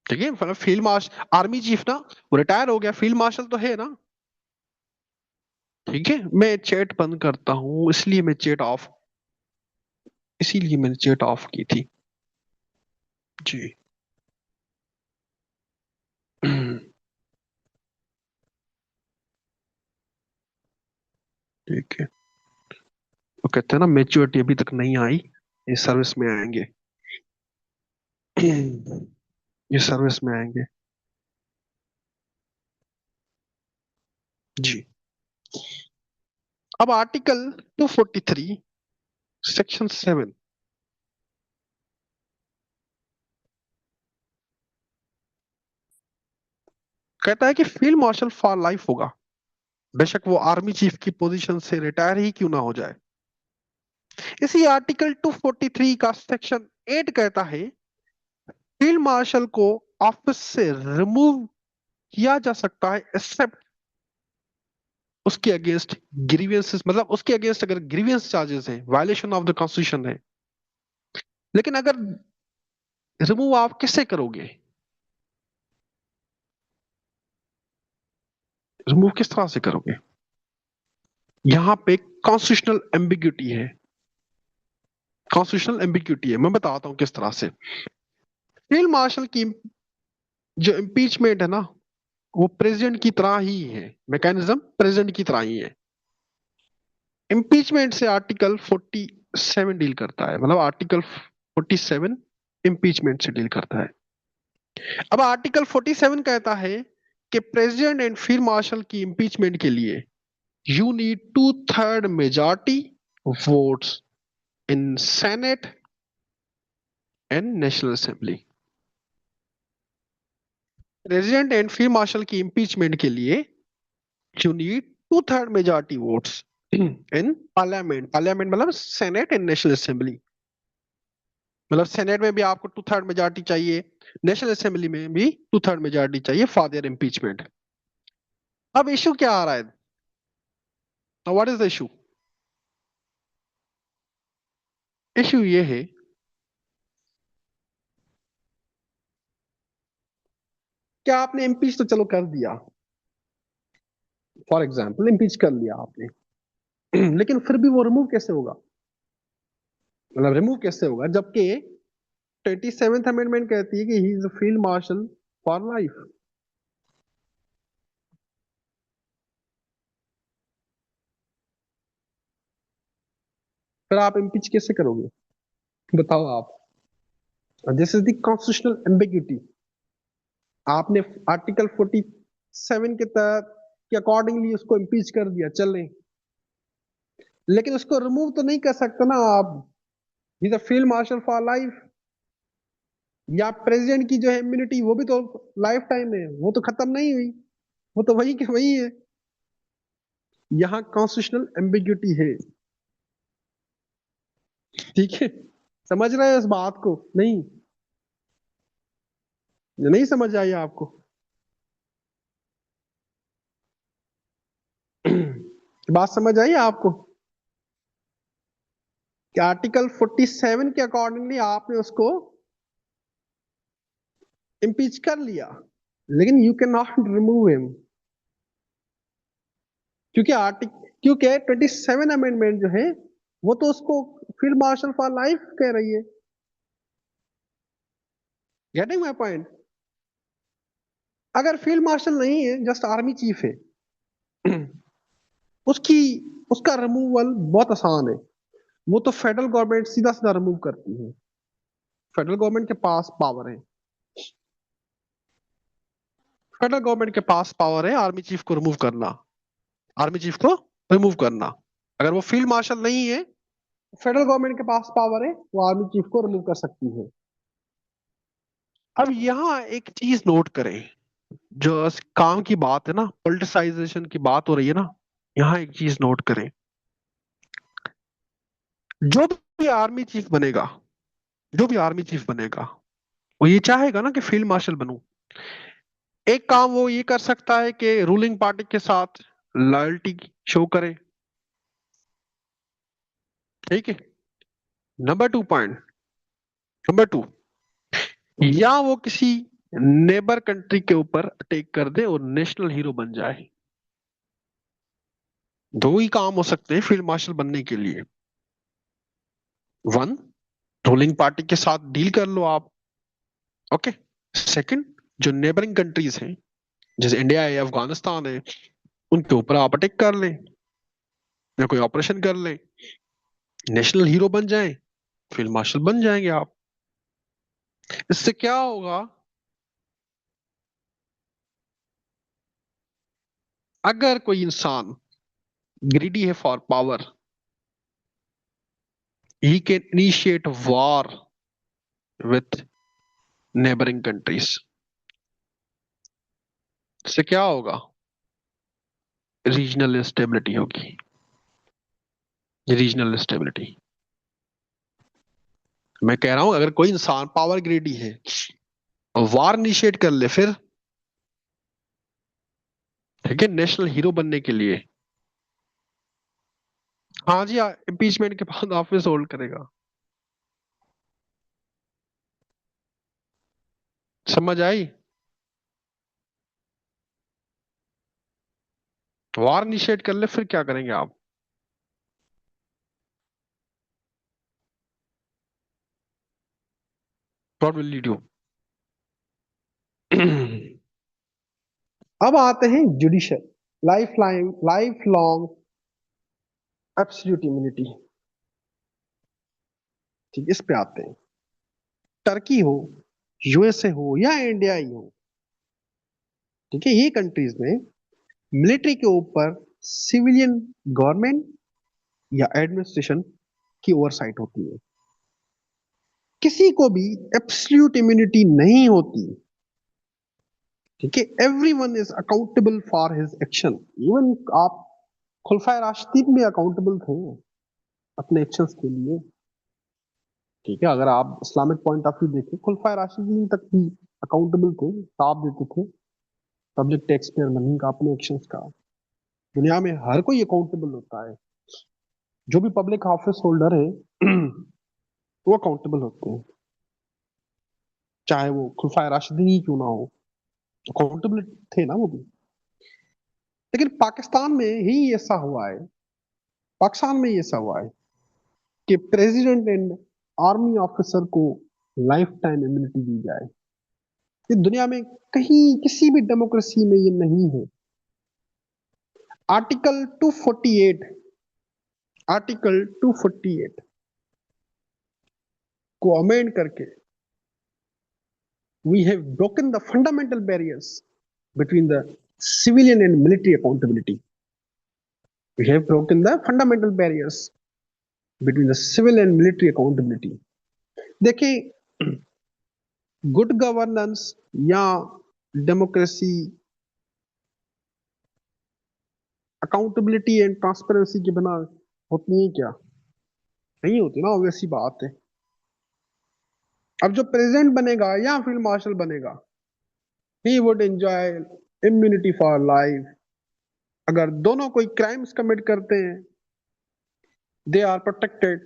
ठीक है? मतलब फील्ड मार्शल, आर्मी चीफ ना, वो रिटायर हो गया, फील्ड मार्शल तो है ना। ठीक है? मैं चैट बंद करता हूं, इसीलिए मैंने चैट ऑफ की थी। जी। ठीक है। वो कहते हैं ना, मेच्योरिटी अभी तक नहीं आई, ये सर्विस में आएंगे। ये सर्विस में आएंगे। जी। अब आर्टिकल 243 सेक्शन 7 कहता है कि फील्ड मार्शल फॉर लाइफ होगा, बेशक वो आर्मी चीफ की पोजीशन से रिटायर ही क्यों ना हो जाए। इसी आर्टिकल 243 का सेक्शन 8 कहता है फील्ड मार्शल को ऑफिस से रिमूव किया जा सकता है एक्सेप्ट उसके अगेंस्ट ग्रीवियंसेस, मतलब उसके अगेंस्ट अगर ग्रीवियंस चार्जेस है, वायलेशन ऑफ द कॉन्स्टिट्यूशन है। लेकिन अगर रिमूव आप किससे करोगे, रिमूव किस तरह से करोगे? यहां पे कॉन्स्टिट्यूशनल एम्बिग्यूटी है, कॉन्स्टिट्यूशनल एम्बिग्यूटी है। मैं बताता हूं किस तरह से। फील्ड मार्शल की जो इम्पीचमेंट है ना, वो प्रेसिडेंट की तरह ही है, मैकेनिज्म प्रेसिडेंट की तरह ही है। इम्पीचमेंट से आर्टिकल 47 डील करता है, मतलब आर्टिकल 47 इम्पीचमेंट से डील करता है। अब आर्टिकल 47 कहता है कि प्रेसिडेंट एंड फील्ड मार्शल की इम्पीचमेंट के लिए you need 2/3 majority votes in senate and national assembly. President and field marshal की इम्पीचमेंट के लिए you need 2/3 majority votes in parliament, parliament मतलब सेनेट एंड नेशनल असेंबली। मतलब सेनेट में भी आपको 2/3 मेजॉरिटी चाहिए, नेशनल असेंबली में भी 2/3 मेजॉरिटी चाहिए फॉर देयर इम्पीचमेंट। अब इशू क्या आ रहा है? What is the issue? Issue ये है कि आपने इम्पीच तो चलो कर दिया, फॉर एग्जाम्पल इम्पीच कर लिया आपने, लेकिन फिर भी वो रिमूव कैसे होगा? मतलब रिमूव कैसे होगा जबकि 27th अमेंडमेंट कहती है कि he is field marshal for life. फिर आप इम्पीच कैसे करोगे, बताओ आप? This is the constitutional ambiguity. आपने आर्टिकल 47 के तहत के अकॉर्डिंगली उसको इम्पीच कर दिया, चलें, लेकिन उसको रिमूव तो नहीं कर सकते ना आप। He is a field marshal for life. या प्रेसिडेंट की जो है इम्यूनिटी वो भी तो लाइफ टाइम है, वो तो खत्म नहीं हुई, वो तो वही के वही है। यहाँ कॉन्स्टिट्यूशनल एम्बिग्यूटी है। ठीक है, समझ रहे हो इस बात को? नहीं, नहीं समझ आई आपको? बात समझ आई आपको कि आर्टिकल 47 के अकॉर्डिंगली आपने उसको इम्पीच कर लिया, लेकिन you can not remove him, क्योंकि आर्टिकल, क्योंकि 27 अमेंडमेंट जो है वो तो उसको फील्ड मार्शल फॉर लाइफ कह रही है। Getting my point? अगर फील्ड मार्शल नहीं है, जस्ट आर्मी चीफ है, उसकी उसका रिमूवल बहुत आसान है। वो तो फेडरल गवर्नमेंट सीधा सीधा रिमूव करती है, फेडरल गवर्नमेंट के पास पावर है, फेडरल गवर्नमेंट के पास पावर है आर्मी चीफ को रिमूव करना, आर्मी चीफ को रिमूव करना। अगर वो फील्ड मार्शल नहीं है, फेडरल गवर्नमेंट के पास पावर है, वो आर्मी चीफ को रिमूव कर सकती है। अब यहाँ एक चीज नोट करें, जो काम की बात है ना, पॉलिटिसाइजेशन की बात हो रही है ना, यहाँ एक चीज नोट करें। जो भी आर्मी चीफ बनेगा, जो भी आर्मी चीफ बनेगा, वो ये चाहेगा ना कि फील्ड मार्शल बनूं। एक काम वो ये कर सकता है कि रूलिंग पार्टी के साथ लॉयल्टी शो करे, ठीक है। नंबर 2 नंबर 2, या वो किसी नेबर कंट्री के ऊपर अटैक कर दे और नेशनल हीरो बन जाए। दो ही काम हो सकते हैं फील्ड मार्शल बनने के लिए। वन, रूलिंग पार्टी के साथ डील कर लो आप, ओके। सेकंड, जो नेबरिंग कंट्रीज हैं, जैसे इंडिया है, अफगानिस्तान है, उनके ऊपर आप अटैक कर लें या कोई ऑपरेशन कर लें, नेशनल हीरो बन जाएं, फील्ड मार्शल बन जाएंगे आप। इससे क्या होगा? अगर कोई इंसान ग्रीडी है for power, he can initiate war with neighbouring countries. इससे क्या होगा? रीजनल स्टेबिलिटी होगी, रीजनल स्टेबिलिटी। मैं कह रहा हूं अगर कोई इंसान पावर ग्रेडी है, वार इनिशिएट कर ले फिर, ठीक है, नेशनल हीरो बनने के लिए, हाँ जी, इम्पीचमेंट के बाद ऑफिस होल्ड करेगा। समझ आई? वार इनिशिएट कर ले फिर क्या करेंगे आप? What will you do? अब आते हैं judicial, life long absolute immunity. ठीक, इस पे आते हैं। टर्की हो, यूएसए हो या इंडिया ही हो, ठीक है, ये कंट्रीज में मिलिट्री के ऊपर सिविलियन गवर्नमेंट या एडमिनिस्ट्रेशन की ओवरसाइट होती है। किसी को भी एब्सोल्यूट इम्यूनिटी नहीं होती, ठीक है। Everyone is accountable for his action. Even आप खुलफाए राशिदीन में अकाउंटेबल थे अपने एक्शंस के लिए, ठीक है। अगर आप इस्लामिक पॉइंट ऑफ व्यू देखें, खुलफाए राशिदीन तक भी अकाउंटेबल थे, हिसाब देते थे पब्लिक टैक्स पेयर मनी का, अपने एक्शंस का। दुनिया में हर कोई अकाउंटेबल होता है, जो भी पब्लिक ऑफिस होल्डर है वो अकाउंटेबल होते हैं, चाहे वो खुलफाए राशिदीन ही क्यों ना हो, अकाउंटेबल थे ना वो भी। लेकिन पाकिस्तान में ही ऐसा हुआ है, पाकिस्तान में ही ऐसा हुआ है कि प्रेसिडेंट एंड आर्मी ऑफिसर को लाइफ टाइम इम्यूनिटी दी जाए। ये दुनिया में कहीं किसी भी डेमोक्रेसी में ये नहीं है। आर्टिकल 248, आर्टिकल 248 को अमेंड करके we have broken the fundamental barriers between the civilian and military accountability. We have broken the fundamental barriers between the civil and military accountability. देखिए, गुड गवर्नेंस या डेमोक्रेसी अकाउंटेबिलिटी एंड ट्रांसपेरेंसी के बिना होती है क्या? नहीं होती ना, ऑब्वियस सी बात है। अब जो प्रेसिडेंट बनेगा या फील्ड मार्शल बनेगा, he would enjoy immunity for life. अगर दोनों कोई क्राइम्स कमिट करते हैं, they are protected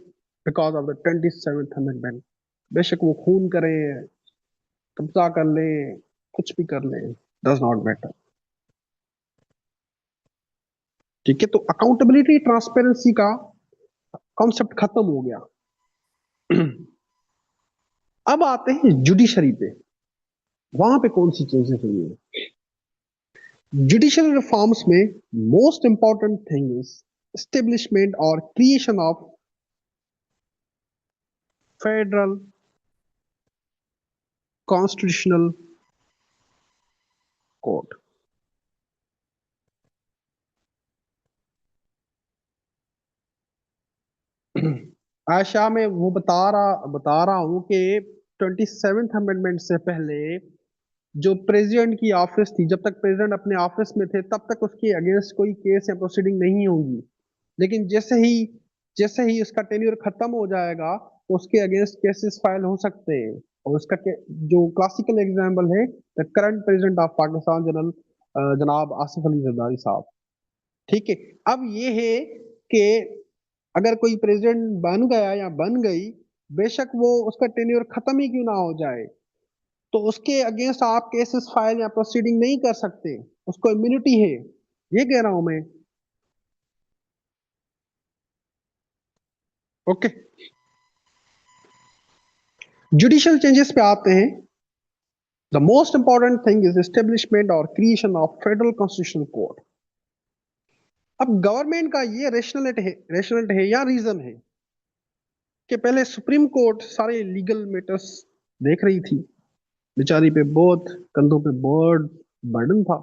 because of the 27th amendment. बेशक वो खून करें, कब्जा कर लें, कुछ भी कर लें, डज नॉट मैटर, ठीक है। तो अकाउंटेबिलिटी ट्रांसपेरेंसी का कॉन्सेप्ट खत्म हो गया। अब आते हैं जुडिशरी पे, वहां पे कौन सी चीजें हुई है। जुडिशियल रिफॉर्म्स में most important thing is establishment और creation of federal constitutional court. आशा में वो बता रहा हूं कि 27th अमेंडमेंट से पहले जो प्रेसिडेंट की ऑफिस थी, जब तक प्रेसिडेंट अपने ऑफिस में थे तब तक उसके अगेंस्ट कोई केस या प्रोसीडिंग नहीं होगी। लेकिन जैसे ही उसका टेन्योर खत्म हो जाएगा, तो उसके अगेंस्ट केसेस फाइल हो सकते हैं। और उसका जो क्लासिकल एग्जांपल है, the current president of Pakistan general जनाब आसिफ अली जरदारी साहब, ठीक है। अब ये है कि अगर कोई प्रेसिडेंट बन गया या बन गई, बेशक वो उसका टेन्योर खत्म ही क्यों ना हो जाए, तो उसके अगेंस्ट आप केसेस फाइल या प्रोसीडिंग नहीं कर सकते, उसको इम्यूनिटी है, ये कह रहा हूं मैं। ओके, जुडिशियल चेंजेस पे आते हैं। The most important thing is establishment और creation of federal constitutional court. अब गवर्नमेंट का ये रेशनल है या रीजन है कि पहले सुप्रीम कोर्ट सारे लीगल मैटर्स देख रही थी, बेचारी पे बहुत कंधों पे बहुत बर्डन था,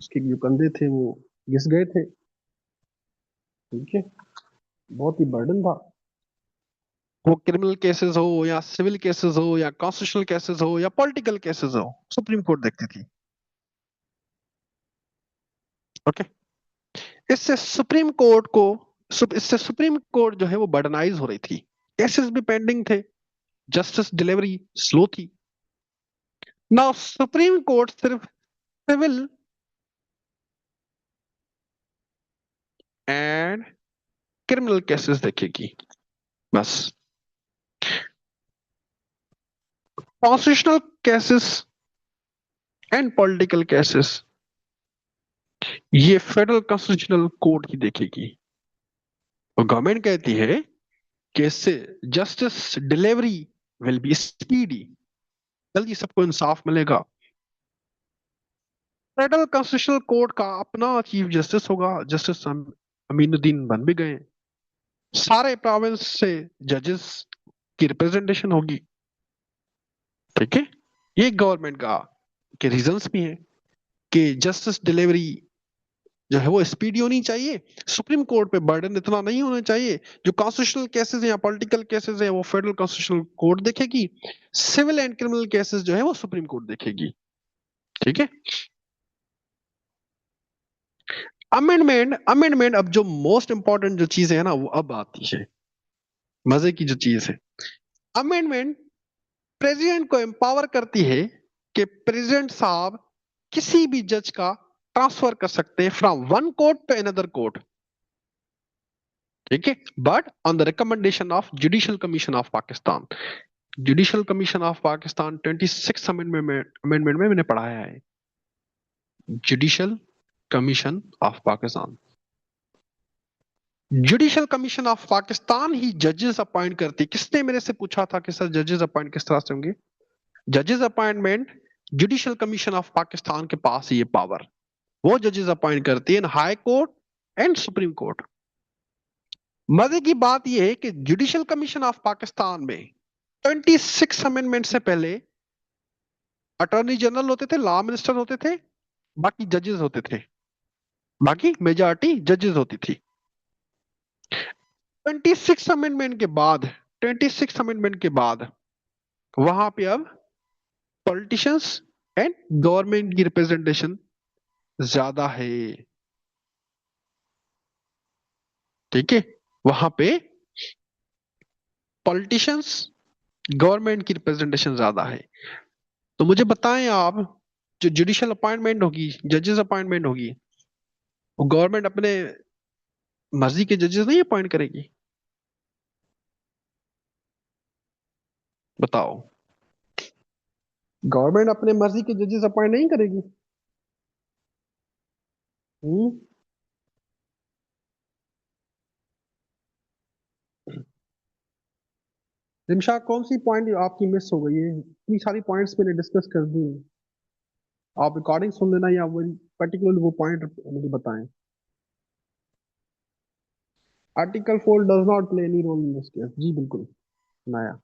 उसके जो कंधे थे वो घिस गए थे, ठीक है, बहुत ही बर्डन था। वो क्रिमिनल केसेस हो या सिविल केसेस हो या कॉन्स्टिट्यूशनल केसेस हो या पॉलिटिकल केसेस हो, सुप्रीम कोर्ट देखती थी। ओके। इससे सुप्रीम कोर्ट को इससे सुप्रीम कोर्ट जो है वो बर्डनाइज हो रही थी, केसेस भी पेंडिंग थे, जस्टिस डिलीवरी स्लो थी। नाउ सुप्रीम कोर्ट सिर्फ सिविल एंड क्रिमिनल केसेस देखेगी बस। Constitutional cases and political cases ये फेडरल कॉन्स्टिट्यूशनल कोर्ट ही देखेगी। और गवर्नमेंट कहती है कि इससे justice delivery will be speedy, जल्दी सबको इंसाफ मिलेगा। फेडरल कॉन्स्टिट्यूशनल कोर्ट का अपना चीफ जस्टिस होगा, जस्टिस अमीनुद्दीन बन भी गए। सारे प्रोविंस से जजेस की रिप्रेजेंटेशन होगी। ठीक है, ये गवर्नमेंट का के रीजंस भी हैं कि जस्टिस डिलीवरी जो है वो स्पीडी होनी चाहिए, सुप्रीम कोर्ट पे बर्डन इतना नहीं होना चाहिए। जो कॉन्स्टिट्यूशनल केसेस हैं या पॉलिटिकल केसेस हैं वो फेडरल कॉन्स्टिट्यूशनल कोर्ट देखेगी, सिविल एंड क्रिमिनल केसेस जो है वो सुप्रीम कोर्ट देखेगी। ठीक है। अमेंडमेंट अमेंडमेंट अब जो मोस्ट इंपॉर्टेंट जो चीज है ना वो अब आती है, मजे की जो चीज है। अमेंडमेंट प्रेसिडेंट को एम्पावर करती है कि प्रेसिडेंट साहब किसी भी जज का ट्रांसफर कर सकते हैं from one court to another court. ठीक है, but on the recommendation of judicial commission of Pakistan. Judicial commission of Pakistan 26 amendment में मैंने पढ़ाया है। Judicial commission of Pakistan, judicial commission of Pakistan ही जजेस अपॉइंट करती। किसने मेरे से पूछा था कि सर जजेस अपॉइंट किस तरह से होंगे? जजेस appointment judicial commission of Pakistan के पास ये पावर, वो जजेस अपॉइंट करती है इन high court and supreme court. मजे की बात यह है कि जुडिशियल कमीशन ऑफ पाकिस्तान में 26 अमेंडमेंट से पहले अटॉर्नी जनरल होते थे, लॉ मिनिस्टर होते थे, बाकी जजेस होते थे, बाकी मेजॉरिटी जजेस होती थी। 26 अमेंडमेंट के बाद 26 अमेंडमेंट के बाद वहां पे अब पॉलिटिशियंस एंड गवर्नमेंट की रिप्रेजेंटेशन ज्यादा है। ठीक है, वहां पे पॉलिटिशियंस गवर्नमेंट की रिप्रेजेंटेशन ज्यादा है। तो मुझे बताएं आप, जो जुडिशियल अपॉइंटमेंट होगी, जजेस अपॉइंटमेंट होगी, वो गवर्नमेंट अपने मर्जी के जजेस नहीं अपॉइंट करेगी? बताओ, गवर्नमेंट अपने मर्जी के जजेस अपॉइंट नहीं करेगी? हम्म। रिमशा, कौन सी पॉइंट आपकी मिस हो गई है? इतनी सारी पॉइंट्स मैंने डिस्कस कर दी हैं। आप रिकॉर्डिंग सुन लेना या वो पर्टिकुलर वो पॉइंट मुझे बताएं। Article 4 does not play any role in this case. जी बिल्कुल, सुनाया।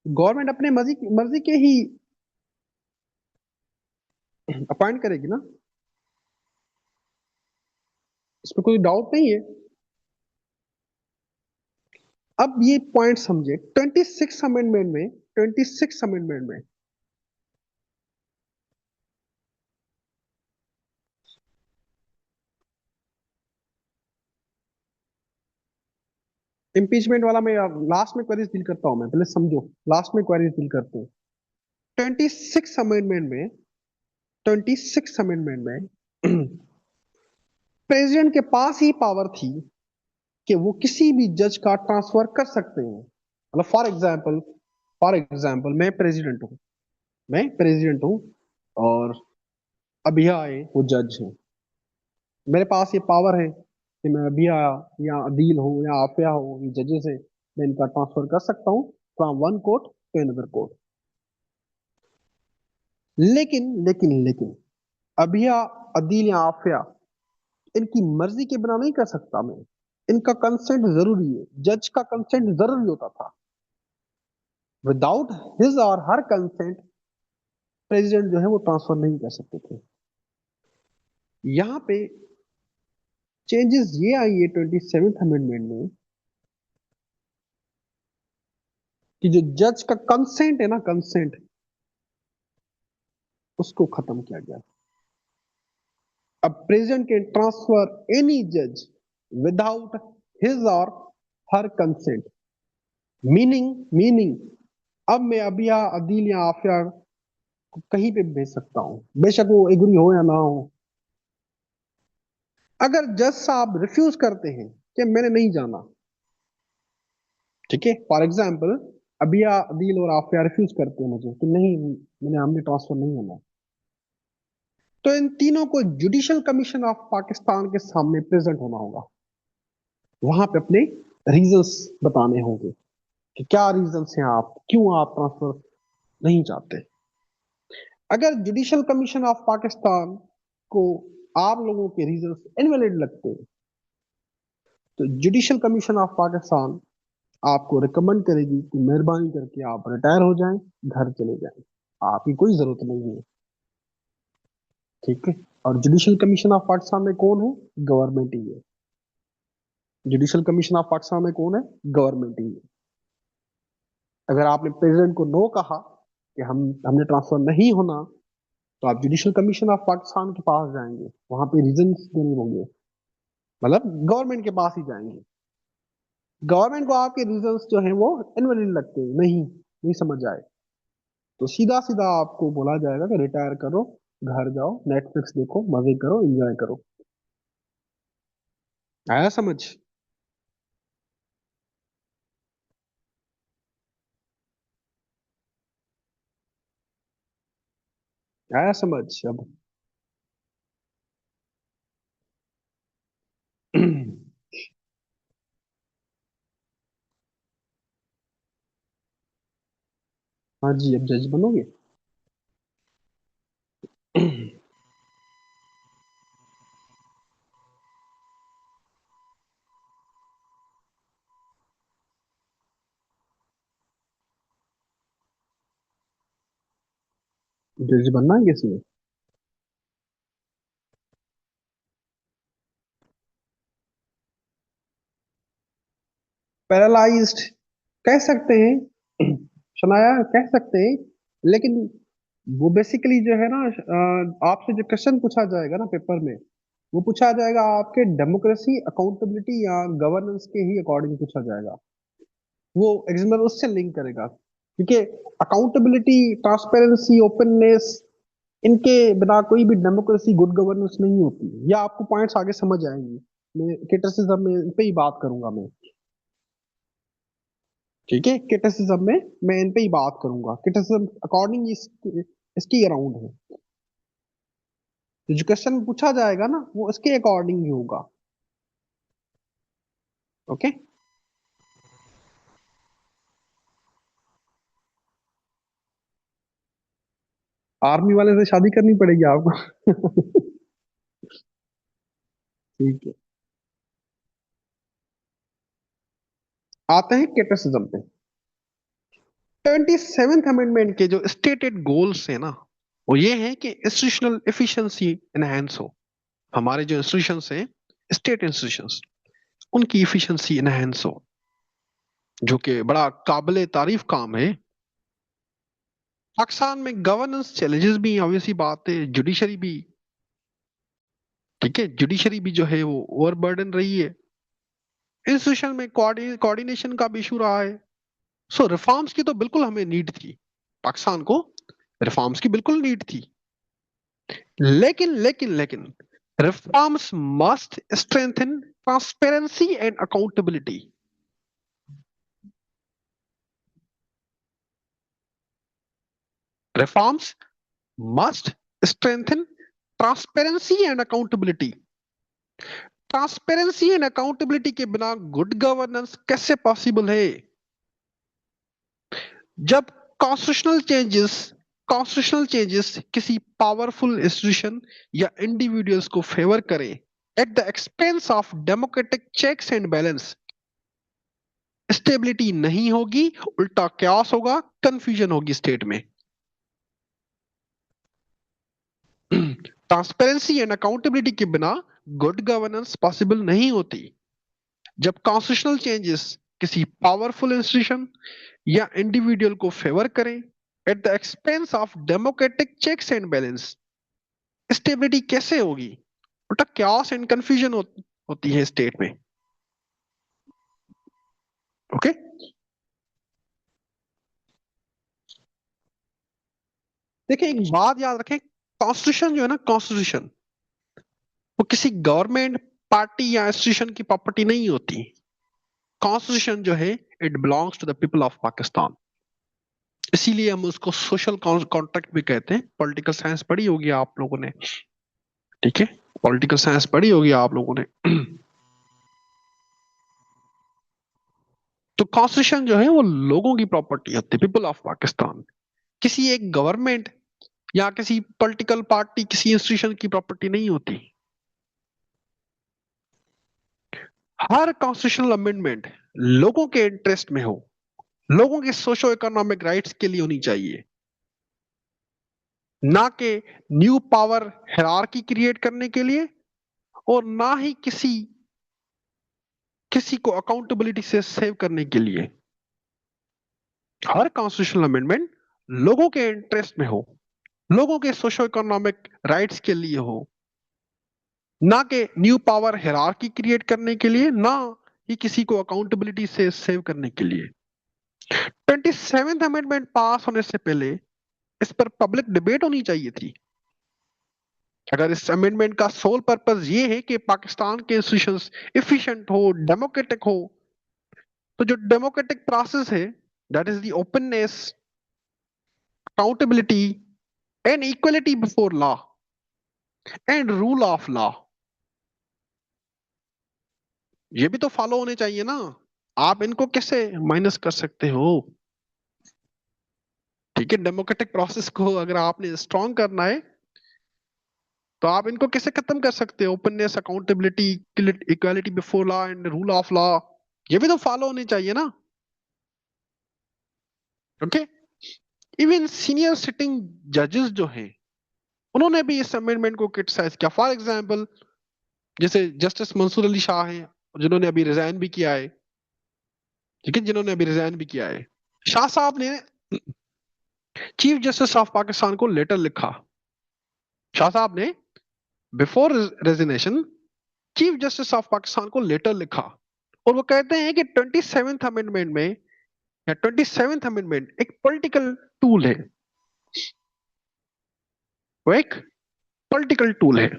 गवर्नमेंट अपने मर्जी मर्जी के ही अपॉइंट करेगी ना, इसमें कोई डाउट नहीं है। अब ये पॉइंट समझे, 26 अमेंडमेंट में इम्पीचमेंट वाला मैं लास्ट में क्वेरीज डील करता हूं, मैं पहले समझो, लास्ट में क्वेरीज डील करते हैं। 26 अमेंडमेंट में प्रेसिडेंट के पास ही पावर थी कि वो किसी भी जज का ट्रांसफर कर सकते हैं। मतलब फॉर एग्जाम्पल मैं प्रेसिडेंट हूँ और अभी आए वो जज हैं, मेरे पास ये पावर है कि मैं अभी आया या अदील हो या आफिया हो, ये जजेस है, मैं इनका ट्रांसफर कर सकता हूँ from one court to another court. लेकिन अभिया, अदील या आफिया इनकी मर्जी के बिना नहीं कर सकता मैं, इनका कंसेंट जरूरी है, जज का कंसेंट जरूरी होता था। विदाउट हिज और हर कंसेंट प्रेसिडेंट जो है वो ट्रांसफर नहीं कर सकते थे। यहाँ पे चेंजेस ये आई है 27th अमेंडमेंट में कि जो जज का कंसेंट है ना, कंसेंट, उसको खत्म किया गया। अब प्रेसिडेंट कैन ट्रांसफर एनी जज विदाउट हिज और हर कंसेंट। मीनिंग अब मैं अबिया, अदील या आफिया को कहीं पे भेज सकता हूं, बेशक वो एग्री हो या ना हो। अगर जज साहब रिफ्यूज करते हैं कि मैंने नहीं जाना, ठीक है, फॉर एग्जाम्पल अबिया, अदील और आफिया रिफ्यूज करते हैं मुझे कि नहीं, मैंने, हमने ट्रांसफर नहीं होना, तो इन तीनों को जुडिशियल कमीशन ऑफ पाकिस्तान के सामने प्रेजेंट होना होगा। वहां पे अपने रीजंस बताने होंगे कि क्या रीजंस हैं, आप क्यों आप ट्रांसफर नहीं चाहते। अगर जुडिशियल कमीशन ऑफ पाकिस्तान को आप लोगों के रीजंस इनवैलिड लगते हैं, तो जुडिशियल कमीशन ऑफ पाकिस्तान आपको रिकमेंड करेगी कि मेहरबानी करके आप रिटायर हो जाएं, घर चले जाएं, आपकी कोई जरूरत नहीं है। ठीक है। और जुडिशियल कमीशन ऑफ पाकिस्तान में कौन है? गवर्नमेंट ही है। जुडिशियल कमीशन ऑफ पाकिस्तान में कौन है? गवर्नमेंट ही है। अगर आपने प्रेसिडेंट को नो कहा कि हमने ट्रांसफर नहीं होना, तो आप जुडिशियल कमीशन ऑफ पाकिस्तान के पास जाएंगे, वहां पे रीजन देने होंगे, मतलब गवर्नमेंट के पास ही जाएंगे। गवर्नमेंट को आपके रीजंस जो है वो इनवैलिड लगते हैं, नहीं समझ आए, तो सीधा सीधा आपको बोला जाएगा कि रिटायर करो, घर जाओ, नेटफ्लिक्स देखो, मजे करो, एंजॉय करो। आया समझ? आया समझ अब? हाँ जी, अब जज बनोगे? जज बनना है किसी में? पैरालाइज्ड कह सकते हैं, शनाया कह सकते हैं, लेकिन वो बेसिकली जो है ना, आपसे जो क्वेश्चन पूछा जाएगा ना पेपर में, वो पूछा जाएगा आपके डेमोक्रेसी, अकाउंटेबिलिटी या गवर्नेंस के ही अकॉर्डिंग पूछा जाएगा। वो एग्जामिनर उससे लिंक करेगा, क्योंकि अकाउंटेबिलिटी, ट्रांसपेरेंसी, ओपननेस, इनके बिना कोई भी डेमोक्रेसी, गुड गवर्नेंस नहीं होती। या आपको पॉइंट्स आगे समझ आएंगे, मैं क्रिटिसिज्म में इन पे ही बात करूंगा मैं। ठीक है, क्रिटिसिज्म में मैं इन पे ही बात करूंगा, क्रिटिसिज्म अकॉर्डिंग इसकी अराउंड है। तो जो क्वेश्चन पूछा जाएगा ना, वो इसके अकॉर्डिंग ही होगा। ओके। आर्मी वाले से शादी करनी पड़ेगी आपको। ठीक है, आते हैं क्रिटिसिज्म पे। 27th अमेंडमेंट के जो स्टेटेड गोल्स है ना, वो ये है कि इंस्टीट्यूशनल एफिशिएंसी एनहांस हो। हमारे जो इंस्टीट्यूशंस हैं, स्टेट इंस्टीट्यूशंस, उनकी एफिशिएंसी एनहांस हो, जो कि बड़ा काबिले तारीफ काम है। पाकिस्तान में गवर्नेंस चैलेंजेस भी, ऑब्वियसली बात है, जुडिशरी भी, ठीक है, जुडिशरी भी जो है वो ओवरबर्डन रही है। इंस्टीट्यूशन में कोऑर्डिनेशन का भी इशू रहा है। सो रिफॉर्म्स की तो बिल्कुल हमें नीड थी, पाकिस्तान को रिफॉर्म्स की बिल्कुल नीड थी। लेकिन reforms must strengthen transparency and accountability. Reforms must strengthen transparency and accountability. Transparency and accountability के बिना गुड गवर्नेंस कैसे पॉसिबल है? जब कॉन्स्टिट्यूशनल चेंजेस कॉन्स्टिट्यूशनल चेंजेस किसी पावरफुल इंस्टीट्यूशन या इंडिविजुअल्स को फेवर करें at the expense of democratic checks and balance, stability नहीं होगी, उल्टा क्यास होगा, कंफ्यूजन होगी स्टेट में। ट्रांसपेरेंसी एंड अकाउंटेबिलिटी के बिना गुड गवर्नेंस पॉसिबल नहीं होती। जब कॉन्स्टिट्यूशनल चेंजेस किसी पावरफुल इंस्टीट्यूशन या इंडिविजुअल को फेवर करें at the expense of democratic checks and balance. Stability कैसे होगी? उल्टा क्यास एंड कंफ्यूजन होती है स्टेट में। ओके, देखिए एक बात याद रखें, कॉन्स्टिट्यूशन जो है ना, कॉन्स्टिट्यूशन वो किसी गवर्नमेंट पार्टी या इंस्टीट्यूशन की प्रॉपर्टी नहीं होती। कॉन्स्टिट्यूशन जो है it belongs to the people of Pakistan. इसीलिए हम उसको सोशल कॉन्ट्रैक्ट भी कहते हैं। पॉलिटिकल साइंस पढ़ी होगी आप लोगों ने, ठीक है, पॉलिटिकल साइंस पढ़ी होगी आप लोगों ने। तो कॉन्स्टिट्यूशन जो है वो लोगों की प्रॉपर्टी होती है, पीपल ऑफ पाकिस्तान। किसी एक गवर्नमेंट या किसी पॉलिटिकल पार्टी, किसी इंस्टीट्यूशन की प्रॉपर्टी नहीं होती। हर कॉन्स्टिट्यूशनल अमेंडमेंट लोगों के इंटरेस्ट में हो, लोगों के सोशो इकोनॉमिक राइट्स के लिए होनी चाहिए, ना कि न्यू पावर हायरार्की क्रिएट करने के लिए, और ना ही किसी किसी को अकाउंटेबिलिटी से सेव करने के लिए। हर कॉन्स्टिट्यूशनल अमेंडमेंट लोगों के इंटरेस्ट में हो, लोगों के सोशो इकोनॉमिक राइट्स के लिए हो, ना कि न्यू पावर हायरार्की क्रिएट करने के लिए, ना ही किसी को अकाउंटेबिलिटी से सेव करने के लिए। 27th अमेंडमेंट पास होने से पहले इस पर पब्लिक डिबेट होनी चाहिए थी। अगर इस अमेंडमेंट का सोल पर्पस ये है कि पाकिस्तान के इंस्टीट्यूशंस इफिशिएंट हो, डेमोक्रेटिक हो, तो जो डेमोक्रेटिक प्रोसेस है, that is the openness, accountability and equality before law and rule of law, ये भी तो फॉलो होने चाहिए ना। आप इनको कैसे माइनस कर सकते हो? ठीक है, डेमोक्रेटिक प्रोसेस को अगर आपने स्ट्रॉन्ग करना है तो आप इनको कैसे खत्म कर सकते हो? Openness, accountability, equality before law and rule of law, ये भी तो फॉलो होने चाहिए ना। ओके, इवन सीनियर सिटिंग जजेस जो हैं उन्होंने भी इस अमेंडमेंट को क्रिटिसाइज किया। फॉर एग्जांपल, जैसे जस्टिस मंसूर अली शाह हैं, जिन्होंने अभी रिजाइन भी किया है, ठीक है, जिन्होंने अभी रिजाइन भी किया है। शाह साहब ने चीफ जस्टिस ऑफ पाकिस्तान को लेटर लिखा। शाह साहब ने before resignation chief justice of Pakistan को लेटर लिखा, और वो कहते हैं कि 27th अमेंडमेंट में, या 27th अमेंडमेंट एक पॉलिटिकल टूल है, वो एक पॉलिटिकल टूल है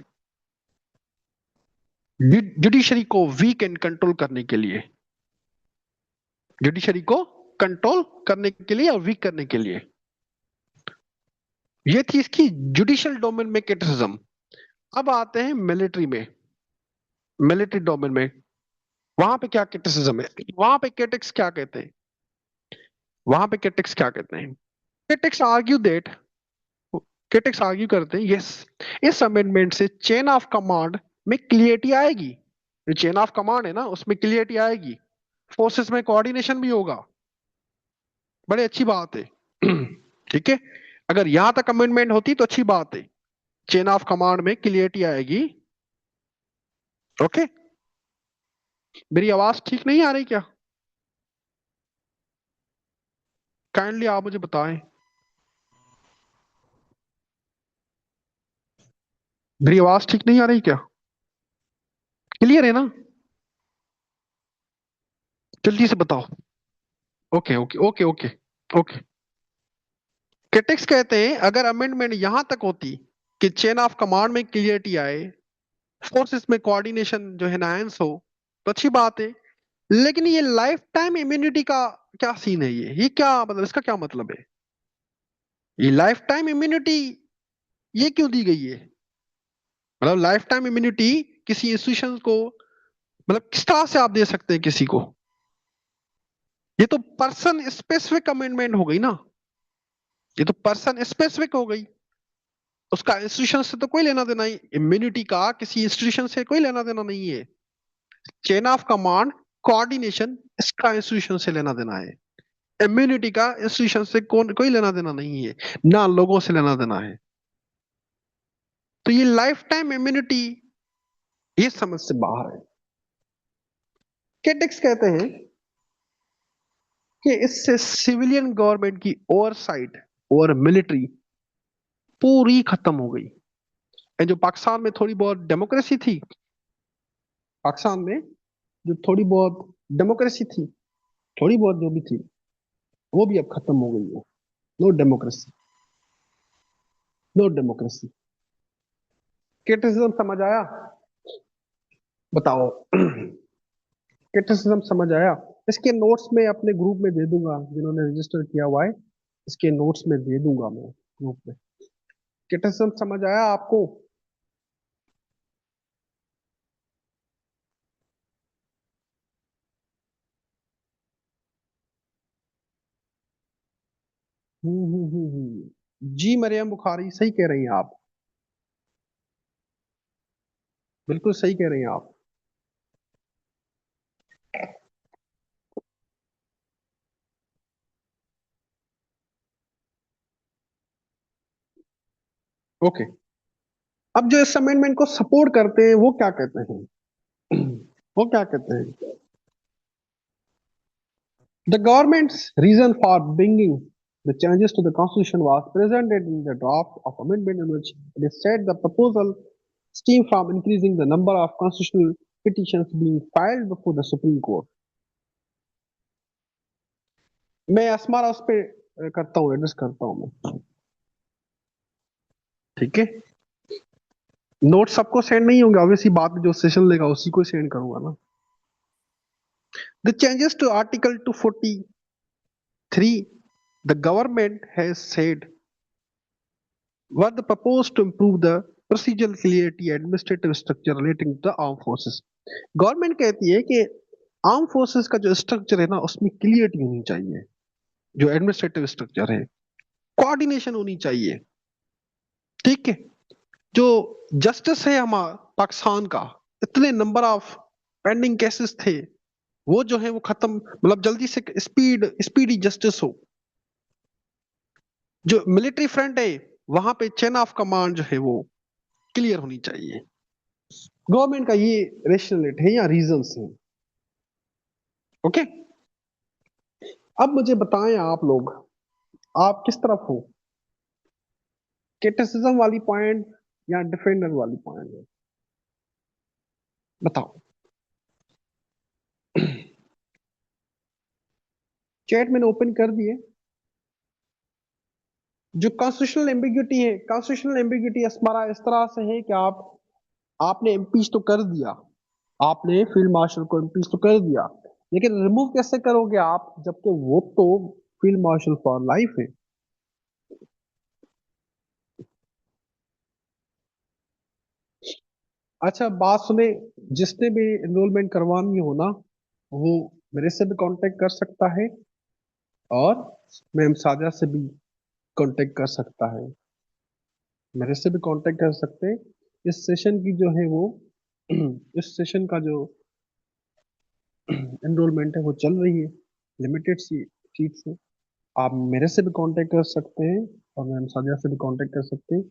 जुडिशरी को वीक एंड कंट्रोल करने के लिए, जुडिशरी को कंट्रोल करने के लिए और वीक करने के लिए। ये थी इसकी जुडिशियल डोमेन में क्रिटिसिज्म। अब आते हैं मिलिट्री में, मिलिट्री डोमेन में, वहां पे क्या क्रिटिसिज्म है, वहां पे क्रिटिक्स क्या कहते हैं, वहां पे क्रिटिक्स क्या कहते हैं? Critics argue that, critics argue करते हैं, यस, इस अमेंडमेंट से चेन ऑफ कमांड में क्लियरिटी आएगी। जो चेन ऑफ कमांड है ना, उसमें क्लियरिटी आएगी, फोर्सेस में कोऑर्डिनेशन भी होगा, बड़ी अच्छी बात है। ठीक है, अगर यहां तक अमेंडमेंट होती तो अच्छी बात है, चेन ऑफ कमांड में क्लियरिटी आएगी। ओके, मेरी आवाज ठीक नहीं आ रही क्या? काइंडली आप मुझे बताएं, मेरी आवाज ठीक नहीं आ रही क्या? क्लियर है ना? जल्दी से बताओ। Okay okay okay okay okay. Critics कहते हैं अगर अमेंडमेंट यहां तक होती कि चेन ऑफ कमांड में क्लियरिटी आए, फोर्सेस में कोऑर्डिनेशन जो है एनहांस हो, तो अच्छी बात है। लेकिन ये लाइफ टाइम इम्यूनिटी का क्या सीन है? ये क्या मतलब, इसका क्या मतलब है? ये लाइफ टाइम इम्यूनिटी ये क्यों दी गई है? मतलब लाइफ टाइम इम्यूनिटी किसी इंस्टीट्यूशन को, मतलब किस तरह से आप दे सकते हैं किसी को? ये तो पर्सन स्पेसिफिक अमेंडमेंट हो गई ना, ये तो पर्सन स्पेसिफिक हो गई, उसका इंस्टीट्यूशन से तो कोई लेना देना ही, इम्यूनिटी का किसी इंस्टीट्यूशन से कोई लेना देना नहीं है। चेन ऑफ कमांड, कोऑर्डिनेशन, इसका इंस्टीट्यूशन से लेना देना है। इम्यूनिटी का इंस्टीट्यूशन से कोई लेना देना नहीं है, ना लोगों से लेना देना है। तो ये लाइफ टाइम इम्यूनिटी ये समझ से बाहर है। क्रिटिक्स कहते हैं कि इससे सिविलियन गवर्नमेंट की ओवरसाइट और मिलिट्री पूरी खत्म हो गई। एंड जो पाकिस्तान में थोड़ी बहुत डेमोक्रेसी थी, पाकिस्तान में जो थोड़ी बहुत डेमोक्रेसी थी, थोड़ी बहुत जो भी थी, वो भी अब खत्म हो गई है। No democracy, no democracy. Criticism समझ आया? बताओ। क्रिटिसिज्म समझ आया? इसके नोट्स में अपने ग्रुप में दे दूंगा, जिन्होंने रजिस्टर किया हुआ है, इसके नोट्स में दे दूंगा मैं ग्रुप में। क्रिटिसिज्म समझ आया आपको? जी मरियम बुखारी, सही कह रही हैं आप, बिल्कुल सही कह रही हैं आप। ओके, अब जो इस अमेंडमेंट को सपोर्ट करते हैं वो क्या कहते हैं? वो क्या कहते हैं? The government's reason for bringing the changes to the constitution was presented in the draft of amendment in which it is said the proposal stem from increasing the number of constitutional petitions being filed before the Supreme Court. मैं Asmara उस पे करता हूँ, address करता हूँ मैं। ठीक है, नोट सबको सेंड नहीं होंगे, ऑब्वियसली बात जो सेशन लेगा उसी को सेंड करूंगा ना। The changes to Article 243, the government has said were the proposed to improve the procedural clarity administrative structure relating to the armed forces. Government कहती है कि आर्म फोर्सेस का जो स्ट्रक्चर है ना, उसमें क्लियरिटी होनी चाहिए, जो एडमिनिस्ट्रेटिव स्ट्रक्चर है, कोऑर्डिनेशन होनी चाहिए। ठीक है, जो जस्टिस है हमारा पाकिस्तान का, इतने नंबर ऑफ पेंडिंग केसेस थे, वो जो है वो खत्म, मतलब जल्दी से स्पीडी जस्टिस हो। जो मिलिट्री फ्रंट है, वहां पे चेन ऑफ कमांड जो है वो क्लियर होनी चाहिए। गवर्नमेंट का ये रेशनल है या रीजंस है। ओके, अब मुझे बताएं आप लोग, आप किस तरफ हो? क्रिटिसिज्म वाली पॉइंट या डिफेंडर वाली पॉइंट है? बताओ। चैट मैंने ओपन कर दिए। जो कॉन्स्टिट्यूशनल एम्बिग्यूटी है, कॉन्स्टिट्यूशनल एम्बिग्यूटी हमारा इस तरह से है कि आपने इम्पीच तो कर दिया, आपने फील्ड मार्शल को इम्पीच तो कर दिया, लेकिन रिमूव कैसे करोगे आप, जबकि वो तो फील्ड मार्शल फॉर लाइफ है। अच्छा बात सुने, जिसने भी एनरोलमेंट करवानी हो ना, वो मेरे से भी कांटेक्ट कर सकता है, और मैम साजा से भी कांटेक्ट कर सकता है, मेरे से भी कांटेक्ट कर सकते हैं। इस सेशन की जो है वो इस सेशन का जो एनरोलमेंट है वो चल रही है, लिमिटेड सी सीट से। आप मेरे से भी कांटेक्ट कर सकते हैं, और मैम साजिया से भी कांटेक्ट कर सकते हैं।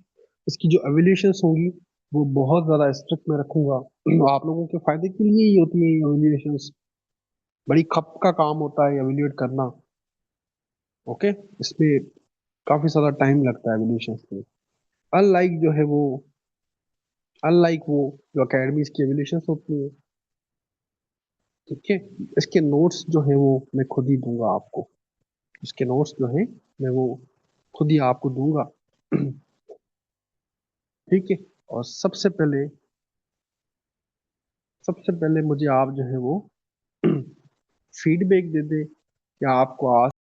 इसकी जो एवेल्यूएशंस होंगी वो बहुत ज़्यादा स्ट्रिक्ट में रखूंगा। आप लोगों के फायदे के लिए ही होती है ये एवेल्यूएशंस, बड़ी खप का काम होता है एवेल्यूएट करना। ओके, इसमें काफ़ी ज़्यादा टाइम लगता है एवेल्यूएशंस में, अनलाइक जो है वो, अनलाइक वो जो अकेडमीज की एवेल्यूएशंस होती है। ठीक है, इसके नोट्स जो है वो मैं खुद ही दूंगा आपको, इसके नोट्स जो है मैं वो खुद ही आपको दूंगा। ठीक है, और सबसे पहले मुझे आप जो है वो फीडबैक दे दे कि आपको आज